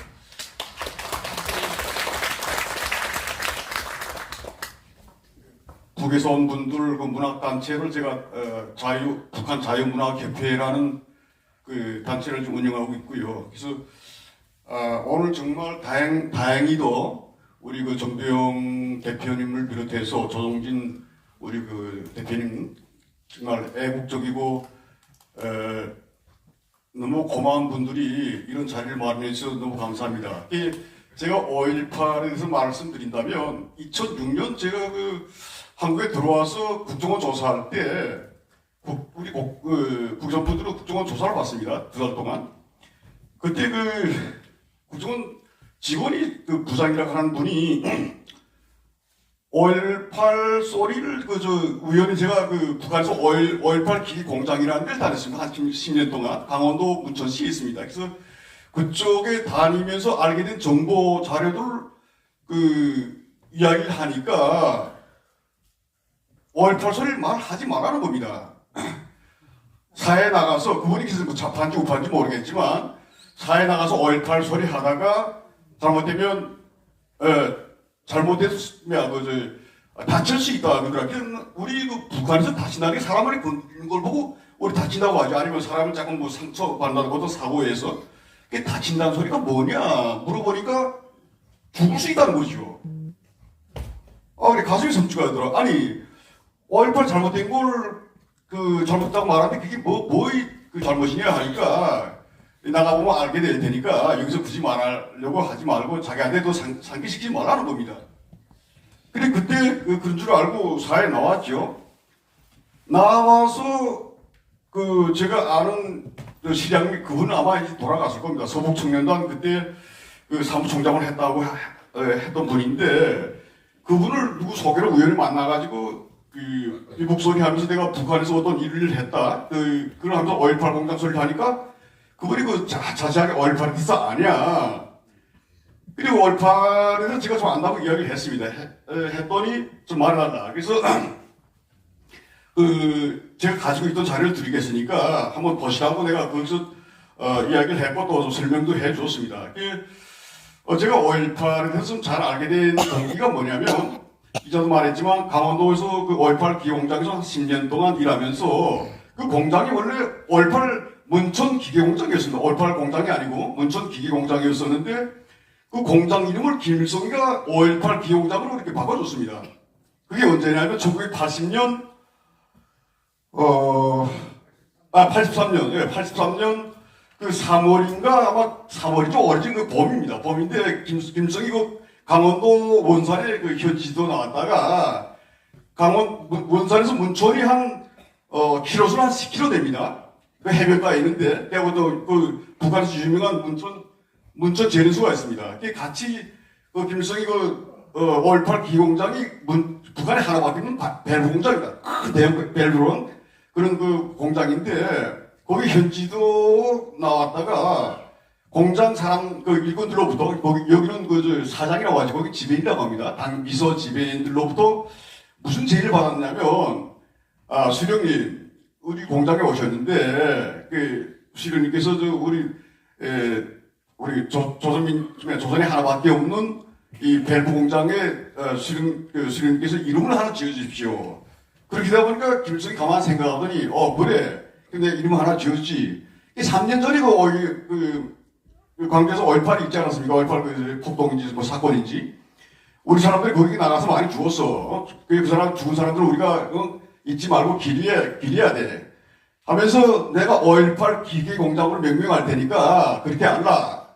북에서 온 분들 그 문학 단체를 제가 북한 자유문학협회라는 그 단체를 좀 운영하고 있고요. 그래서 오늘 정말 다행히도 우리 그 정배영 대표님을 비롯해서 조동진 우리 그 대표님 정말 애국적이고 너무 고마운 분들이 이런 자리를 마련해 주셔서 너무 감사합니다. 제가 5.18에 대해서 말씀드린다면 2006년 제가 그 한국에 들어와서 국정원 조사할 때 우리 국정원들은 국정원 조사를 받습니다. 2달 동안. 그때 그 국정원 직원이 그 부장이라고 하는 분이 5.18 소리를 우연히 제가 그 북한에서 5.18 기기 공장이라는 데를 다녔습니다. 한 10년 동안 강원도 문천시에 있습니다. 그래서 그쪽에 다니면서 알게 된 정보 자료들 그 이야기를 하니까 5.18 소리를 말하지 말라는 겁니다. 사회에 나가서 그분이 그래서 좌파인지 우파인지 모르겠지만 사회에 나가서 5.18 소리 하다가 잘못되면 잘못했으면 다칠 수 있다 그러더라고요. 우리 그 북한에서 다친다는 게 사람을 걷는 걸 보고 우리 다친다고 하죠. 아니면 사람을 조금 뭐 상처 받는다는 것도 사고에서 그게 다친다는 소리가 뭐냐 물어보니까 죽을 수 있다는 거죠. 그래 가슴이 섬뜩하더라. 아니 5.18 잘못된 걸 그 잘못했다고 말하는데 그게 그 잘못이냐 하니까 나가보면 알게 될 테니까 여기서 굳이 말하려고 하지 말고 자기한테 더 상기시키지 말라는 겁니다. 근데 그때 그런 줄 알고 사회에 나왔죠. 나와서 그 제가 아는 시장님 그분은 아마 이제 돌아갔을 겁니다. 서북청년단 그때 그 사무총장을 했다고 했던 분인데 그분을 누구 소개로 우연히 만나가지고 그 미국소리 하면서 내가 북한에서 어떤 일을 했다. 그걸 하면서 5.18 공장 소리를 하니까 그분이 그 자세하게 5.18 기사 아니야. 그리고 5.18에서 제가 좀 안다고 이야기를 했습니다. 했더니 좀 말을 한다. 그래서 제가 가지고 있던 자료를 드리겠으니까 한번 보시라고 내가 거기서 이야기를 했고 또 좀 설명도 해줬습니다. 제가 5.18에 대해서 좀 잘 알게 된 동기가 뭐냐면 이전도 말했지만 강원도에서 그 5.18 기공장에서 한 10년 동안 일하면서 그 공장이 원래 5.18 문천 기계공장이었습니다. 5.18 공장이 아니고 문천 기계공장이었었는데 그 공장 이름을 김일성이가 5.18 기계공장으로 이렇게 바꿔줬습니다. 그게 언제냐면 1980년 83년 그 3월인가 아마 3월이죠. 5월이죠. 그 봄입니다. 봄인데 김일성이 그 강원도 원산에 그 현지도 나왔다가 원산에서 문천이 한 키로수는 한 10km 됩니다. 그 해변가에 있는데 그리고 그 북한에서 유명한 문천 재련소가 있습니다. 같이 그 김일성이 그 5.18 기공장이 북한에 하나밖에 없는 밸브 공장이다. 큰 대형 밸브론 그런 그 공장인데 거기 현지도 나왔다가 공장 사람 그 일꾼들로부터 여기는 그 사장이라고 하지 거기 지배인이라고 합니다. 당비서 지배인들로부터 무슨 제의를 받았냐면 수령님 우리 공장에 오셨는데 그 수령님께서 우리 조선에 하나밖에 없는 이 밸브 공장에 수령님께서 이름을 하나 지어주십시오. 그렇게 되다 보니까 김일성이 가만히 생각하더니 그래 근데 이름 하나 지었지. 3년 전이고 광주에서 5.18이 있지 않았습니까? 5.18 폭동인지 뭐 사건인지 우리 사람들이 거기 나가서 많이 죽었어. 그 사람 죽은 사람들은 우리가 잊지 말고 기리해야 돼 하면서 내가 5.18 기계 공장으로 명명할 테니까 그렇게 알라.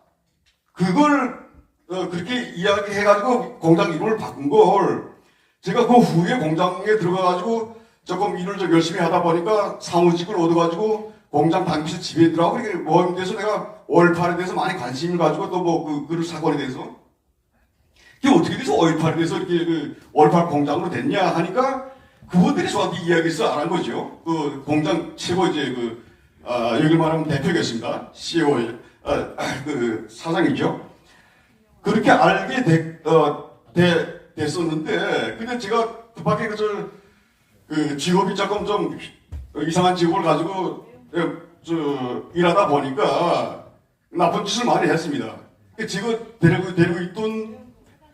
그걸 그렇게 이야기해가지고 공장 이름을 바꾼 걸 제가 그 후에 공장에 들어가가지고 조금 일을 좀 열심히 하다 보니까 사무직을 얻어가지고 공장 당비서 지배인들하고 이렇게 모임에 대해서 내가 5.18에 대해서 많이 관심을 가지고 또 뭐 그 사건에 대해서 이게 어떻게 돼서 5.18에 대해서 이렇게 5.18 공장으로 됐냐 하니까 그분들이 저한테 이야기해서 알은 거죠. 그 공장 최고 이제 여기 말하면 대표겠습니다. CEO 그 사장이죠. 그렇게 알게 됐었는데 근데 제가 그 밖에 그 직업이 조금 좀 이상한 직업을 가지고 일하다 보니까 나쁜 짓을 많이 했습니다. 지금 데리고 있던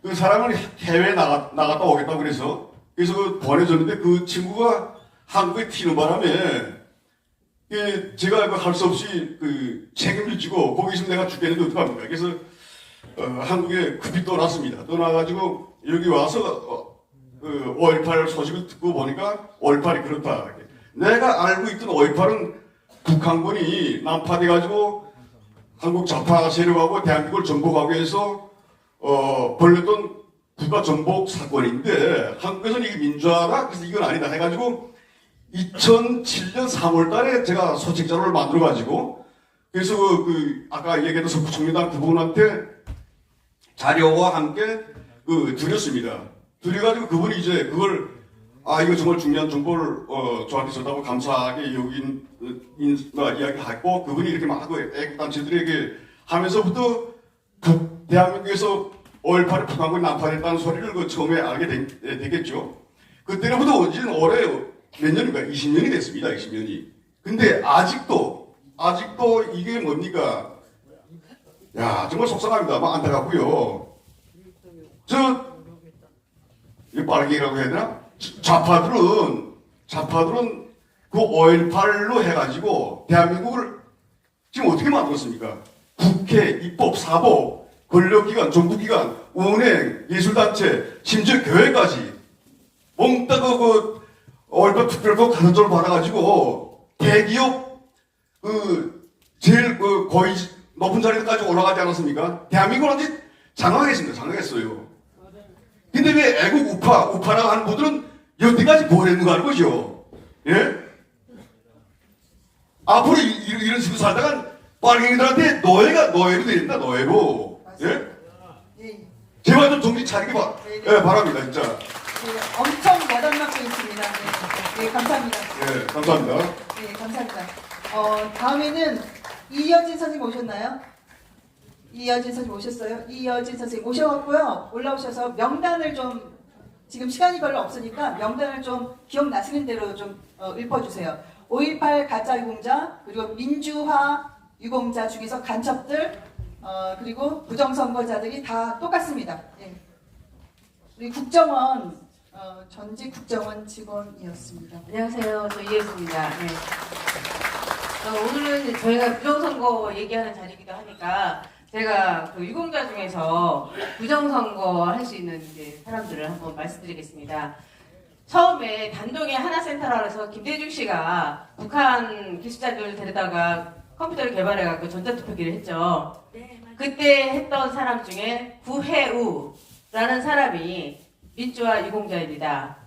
그 사람을 해외에 나갔다 오겠다고 그래서 보내줬는데 그 친구가 한국에 튀는 바람에 제가 할 수 없이 책임을 지고 거기 있으면 내가 죽겠는데 어떡합니까? 그래서 한국에 급히 떠났습니다. 떠나가지고 여기 와서 5.18 소식을 듣고 보니까 5.18이 그렇다. 내가 알고 있던 5.18은 북한군이 난파돼가지고 한국 좌파 세력하고 대한민국을 정복하기 위해서 벌였던 국가 정복 사건인데 한국에서는 이게 민주화다 그래서 이건 아니다 해가지고 2007년 3월 달에 제가 소책 자료를 만들어 가지고 그래서 아까 얘기했던 서부총리단 그분한테 자료와 함께 드렸습니다. 드려가지고 그분이 이제 그걸 이거 정말 중요한 정보를 저한테 줬다고 감사하게 여긴 이야기했고 그분이 이렇게 막 애국단체들에게 하면서부터 대한민국에서 5.18에 북한군이 난파됐다는 소리를 처음에 알게 되겠죠. 그때로부터 언제는 올해 몇 년인가 20년이 됐습니다. 20년이. 근데 아직도 이게 뭡니까? 야 정말 속상합니다. 막 안타깝고요. 이거 빠르게라고 해야 되나? 좌파들은 그 5.18로 해가지고 대한민국을 지금 어떻게 만들었습니까? 국회, 입법, 사법, 권력기관, 정부기관, 은행, 예술단체, 심지어 교회까지 몽땅 5.18 특별법 가산점을 받아가지고 대기업 제일 거의 높은 자리까지 올라가지 않았습니까? 대한민국은 아직 장악했습니다. 장악했어요. 근데 왜 애국 우파라고 하는 분들은 여태까지 뭘 했는가 하는 거죠. 예? 앞으로 이런 식으로 살다간 빨갱이들한테 노예로 되겠다, 노예로. 예? 예. 제발 좀 정신 차리게 바랍니다, 진짜. 네, 엄청 야단맞고 있습니다. 네, 감사합니다. 예, 감사합니다. 네, 감사합니다. 다음에는 이여진 선생님 오셨나요? 이여진 선생님 오셨어요? 이여진 선생님 오셔갖고요. 올라오셔서 명단을 좀 지금 시간이 별로 없으니까 명단을 좀 기억나시는 대로 좀 읊어주세요. 5.18 가짜 유공자, 그리고 민주화 유공자 중에서 간첩들, 그리고 부정선거자들이 다 똑같습니다. 예. 우리 국정원 전직 국정원 직원이었습니다. 안녕하세요. 저 이혜수입니다. 네. 오늘은 저희가 부정선거 얘기하는 자리이기도 하니까 제가 그 유공자 중에서 부정선거 할 수 있는 이제 사람들을 한번 말씀드리겠습니다. 처음에 단동에 하나센터라 해서 김대중 씨가 북한 기술자들 데려다가 컴퓨터를 개발해갖고 전자투표기를 했죠. 그때 했던 사람 중에 구혜우라는 사람이 민주화 유공자입니다.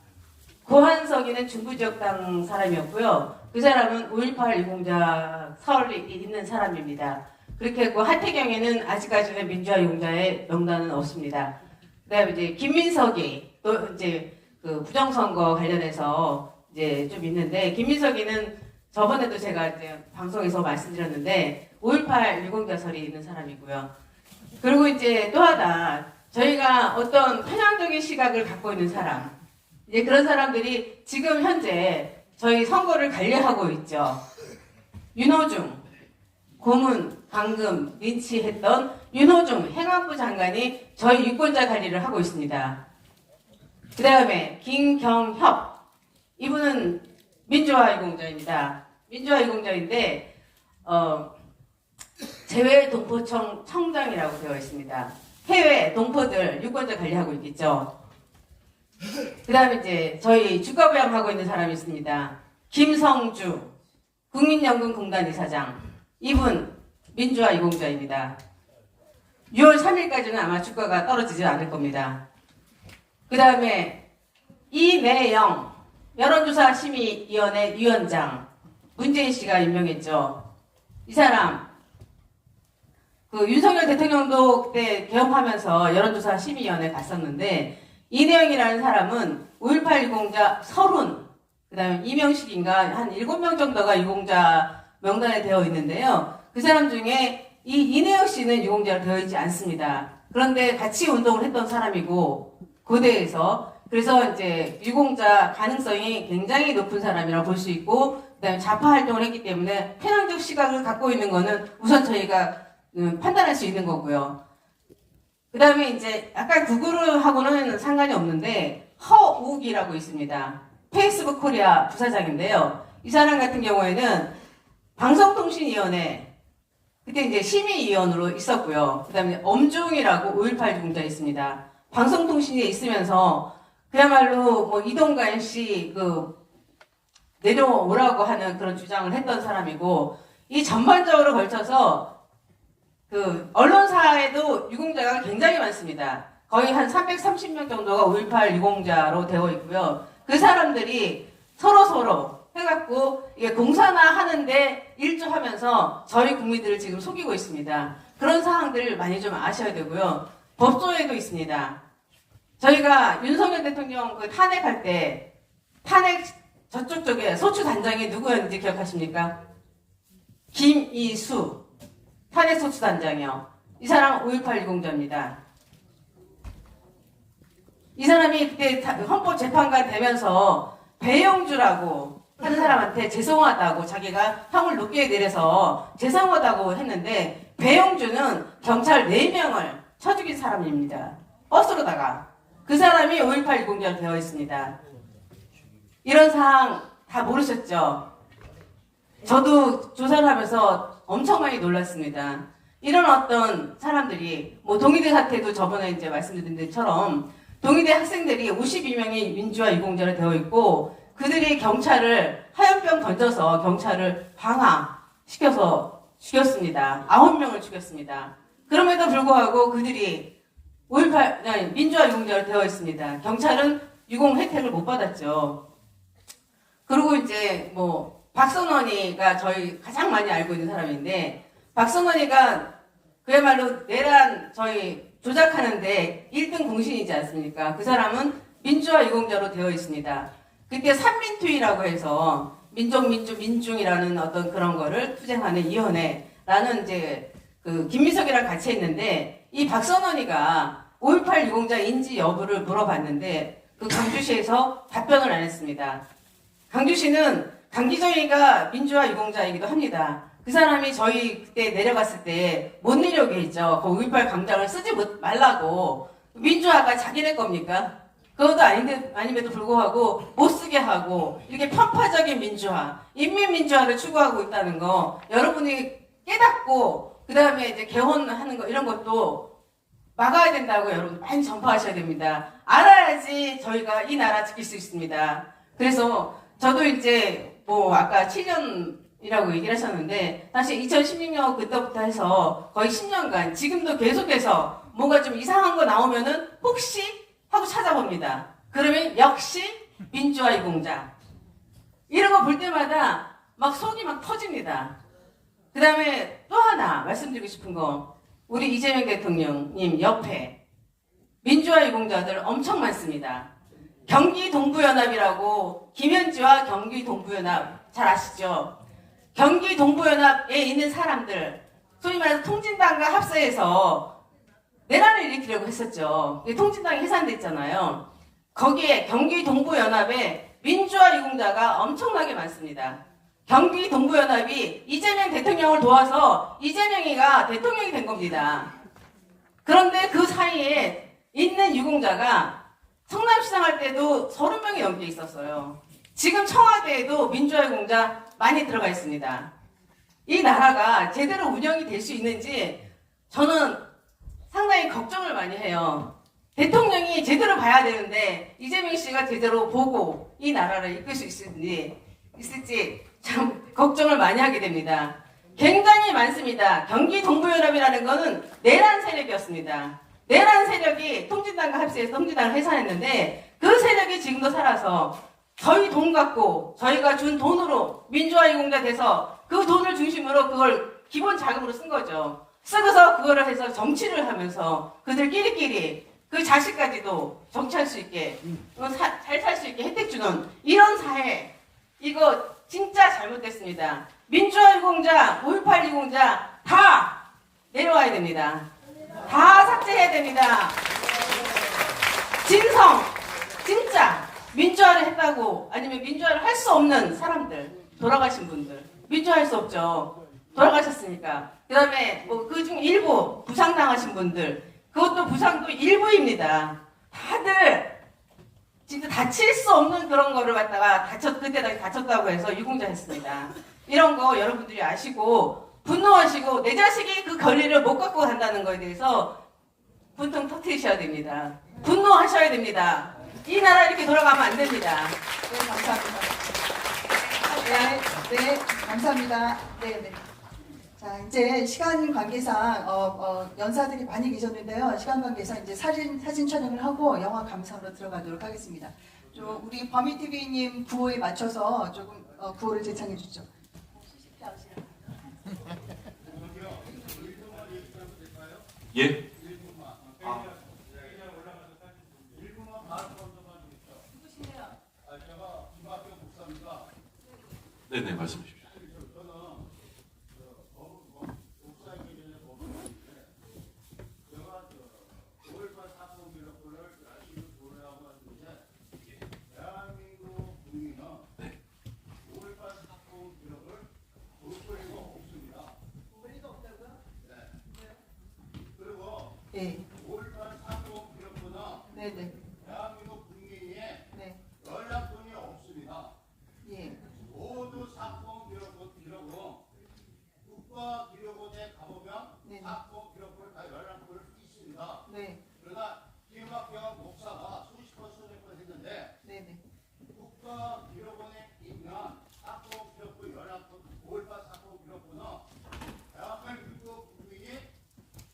고한석이는 중부지역당 사람이었고요. 그 사람은 5.18 유공자 설이 있는 사람입니다. 그렇게 했고 하태경에는 아직까지는 민주화 유공자의 명단은 없습니다. 그다음에 이제 김민석이 또 이제 그 부정선거 관련해서 이제 좀 있는데 김민석이는 저번에도 제가 이제 방송에서 말씀드렸는데 5.18 유공자설이 있는 사람이고요. 그리고 이제 또 하나 저희가 어떤 편향적인 시각을 갖고 있는 사람 이제 그런 사람들이 지금 현재 저희 선거를 관리하고 있죠. 윤호중 고문, 방금 린치했던 윤호중 행안부 장관이 저희 유권자 관리를 하고 있습니다. 그 다음에 김경협 이분은 민주화 유공자입니다. 민주화 유공자인데 제외 동포청 청장이라고 되어 있습니다. 해외 동포들 유권자 관리하고 있겠죠. 그 다음에 이제 저희 주가 부양하고 있는 사람이 있습니다. 김성주 국민연금공단 이사장 이분 민주화 유공자입니다. 6월 3일까지는 아마 주가가 떨어지지 않을 겁니다. 그 다음에 이내영 여론조사 심의위원회 위원장 문재인 씨가 임명했죠. 이 사람 그 윤석열 대통령도 그때 개업하면서 여론조사 심의위원회 갔었는데 이내영이라는 사람은 5.18 유공자 30, 그 다음에 이명식인가 한 7명 정도가 유공자 명단에 되어 있는데요. 그 사람 중에 이 이내영 씨는 유공자로 되어 있지 않습니다. 그런데 같이 운동을 했던 사람이고 고대에서 그래서 이제 유공자 가능성이 굉장히 높은 사람이라고 볼 수 있고 그다음에 좌파 활동을 했기 때문에 편향적 시각을 갖고 있는 거는 우선 저희가 판단할 수 있는 거고요. 그 다음에 이제 약간 구글하고는 상관이 없는데 허욱이라고 있습니다. 페이스북 코리아 부사장인데요. 이 사람 같은 경우에는 방송통신위원회 그때 이제 심의위원으로 있었고요. 그 다음에 엄중이라고 5.18 유공자 있습니다. 방송통신에 있으면서 그야말로 뭐 이동관 씨 내려오라고 하는 그런 주장을 했던 사람이고, 이 전반적으로 걸쳐서 언론사에도 유공자가 굉장히 많습니다. 거의 한 330명 정도가 5.18 유공자로 되어 있고요. 그 사람들이 서로 해갖고 이게 공사나 하는데 일조하면서 저희 국민들을 지금 속이고 있습니다. 그런 사항들을 많이 좀 아셔야 되고요. 법조에도 있습니다. 저희가 윤석열 대통령 탄핵할 때 탄핵 저쪽 쪽에 소추 단장이 누구였는지 기억하십니까? 김이수 탄핵 소추 단장이요. 이 사람 5.18 유공자입니다. 이 사람이 그때 헌법재판관 되면서 배영주라고 하는 사람한테 죄송하다고, 자기가 형을 높게 내려서 죄송하다고 했는데, 배영주는 경찰 4명을 쳐 죽인 사람입니다. 버스로다가. 그 사람이 5.18 유공자로 되어 있습니다. 이런 사항 다 모르셨죠? 저도 조사를 하면서 엄청 많이 놀랐습니다. 이런 어떤 사람들이, 뭐 동의대 사태도 저번에 이제 말씀드린 것처럼 동의대 학생들이 52명이 민주화 유공자로 되어 있고, 그들이 경찰을 화염병 던져서 경찰을 방화시켜서 죽였습니다. 9명을 죽였습니다. 그럼에도 불구하고 그들이 5.18 민주화 유공자로 되어 있습니다. 경찰은 유공 혜택을 못 받았죠. 그리고 이제 뭐 박선원이가 저희 가장 많이 알고 있는 사람인데, 박선원이가 그야말로 내란 저희 조작하는데 1등 공신이지 않습니까? 그 사람은 민주화 유공자로 되어 있습니다. 그때 삼민투의라고 해서 민중이라는 어떤 그런 거를 투쟁하는 위원회라는 이제 김미석이랑 같이 했는데, 이 박선원이가 5.18 유공자인지 여부를 물어봤는데 강주시에서 답변을 안 했습니다. 강주시는 강기정이가 민주화 유공자이기도 합니다. 그 사람이 저희 그때 내려갔을 때 못 내려오게 했죠. 그 5.18 광장을 쓰지 말라고. 민주화가 자기네 겁니까? 그것도 아님에도 불구하고 못 쓰게 하고, 이렇게 편파적인 민주화, 인민민주화를 추구하고 있다는 거 여러분이 깨닫고, 그 다음에 이제 개헌하는 거 이런 것도 막아야 된다고 여러분 많이 전파하셔야 됩니다. 알아야지 저희가 이 나라 지킬 수 있습니다. 그래서 저도 이제 뭐 아까 7년이라고 얘기를 하셨는데, 사실 2016년 그때부터 해서 거의 10년간 지금도 계속해서 뭔가 좀 이상한 거 나오면은 혹시 하고 찾아봅니다. 그러면 역시 민주화 유공자. 이런 거 볼 때마다 막 속이 막 터집니다. 그 다음에 또 하나 말씀드리고 싶은 거, 우리 이재명 대통령님 옆에 민주화 유공자들 엄청 많습니다. 경기동부연합이라고, 김현지와 경기동부연합 잘 아시죠? 경기동부연합에 있는 사람들, 소위 말해서 통진당과 합세해서 내란을 일으키려고 했었죠. 통진당이 해산됐잖아요. 거기에 경기동부연합에 민주화 유공자가 엄청나게 많습니다. 경기동부연합이 이재명 대통령을 도와서 이재명이가 대통령이 된 겁니다. 그런데 그 사이에 있는 유공자가 성남시장 할 때도 30명이 넘게 있었어요. 지금 청와대에도 민주화 유공자 많이 들어가 있습니다. 이 나라가 제대로 운영이 될 수 있는지 저는 상당히 걱정을 많이 해요. 대통령이 제대로 봐야 되는데 이재명 씨가 제대로 보고 이 나라를 이끌 수 있을지 참 걱정을 많이 하게 됩니다. 굉장히 많습니다. 경기동부연합이라는 거는 내란 세력이었습니다. 내란 세력이 통진당과 합세해서 통진당을 해산했는데, 그 세력이 지금도 살아서 저희 돈 갖고 저희가 준 돈으로 민주화 유공자 돼서 그 돈을 중심으로 그걸 기본 자금으로 쓴 거죠. 쓰고서 그거를 해서 정치를 하면서 그들끼리끼리 그 자식까지도 정치할 수 있게, 잘 살 수 있게 혜택 주는 이런 사회, 이거 진짜 잘못됐습니다. 민주화 유공자, 5.18 유공자 다 내려와야 됩니다. 다 삭제해야 됩니다. 진성, 진짜 민주화를 했다고, 아니면 민주화를 할 수 없는 사람들, 돌아가신 분들, 민주화할 수 없죠. 돌아가셨으니까. 그 다음에 뭐 그중 일부 부상당하신 분들, 그것도 부상도 일부입니다. 다들 진짜 다칠 수 없는 그런 거를 갖다가 그때 다쳤다고 해서 유공자 했습니다. 이런 거 여러분들이 아시고 분노하시고 내 자식이 그 권리를 못 갖고 간다는 거에 대해서 분통 터트리셔야 됩니다. 분노하셔야 됩니다. 이 나라 이렇게 돌아가면 안 됩니다. 네, 감사합니다. 네, 감사합니다. 네. 자, 이제 시간 관계상 연사들이 많이 계셨는데요. 시간 관계상 이제 사진 촬영을 하고 영화 감상으로 들어가도록 하겠습니다. 좀 우리 범위TV님 구호에 맞춰서 조금 구호를 제창해 주죠. 예? 네네, 말씀해 주십시오. 네. 네네. 대한민국 국민에 네. 연락권이 없습니다. 예. 모두 사건 기록은 국가기록원에 가보면 네. 사건 기록을 다 연락권을 있습니다. 네. 그러나 김학경 목사가 수십 번 했는데 네네. 국가기록원에 있는 사건 기록부 연락권 5.18 사건 기록부는 대한민국 국민이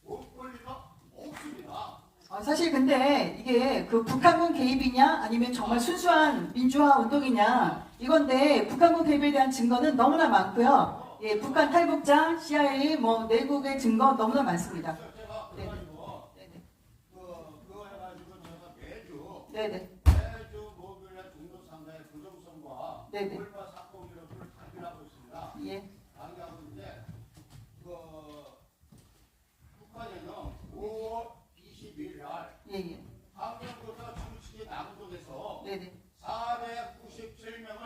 못 볼 리가 없습니다. 사실 근데 이게 그 북한군 개입이냐 아니면 정말 순수한 민주화 운동이냐 이건데 북한군 개입에 대한 증거는 너무나 많고요. 예, 북한 탈북자, CIA 뭐 내국의 증거 너무나 많습니다. 네네. 그거 해가지고 제가 네네. 매주 목요일에 중도상가의 부정선과 네네. 5.18 사건 기록을 발표하고 있습니다. 예. 강의하고 있는데 북한에는 5월 22일 날 예예. 강경도사 중식의 남동에서 네네. 497명을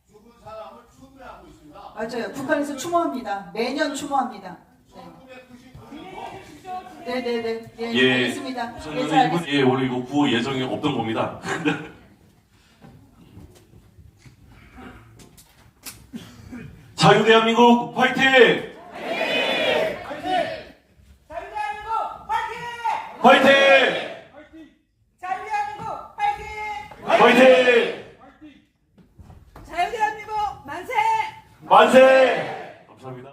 죽은 사람을 추모하고 있습니다. 맞아요. 북한에서 추모합니다. 매년 추모합니다. 1999년도 네네네. 예, 예, 알겠습니다. 우선 네, 이건 잘 알겠습니다. 예, 원래 이거 구호 예정이 없던 겁니다. 자유대한민국 화이팅! 화이팅! 자유대한민국 화이팅! 화이팅! 자유대한민국 만세! 만세!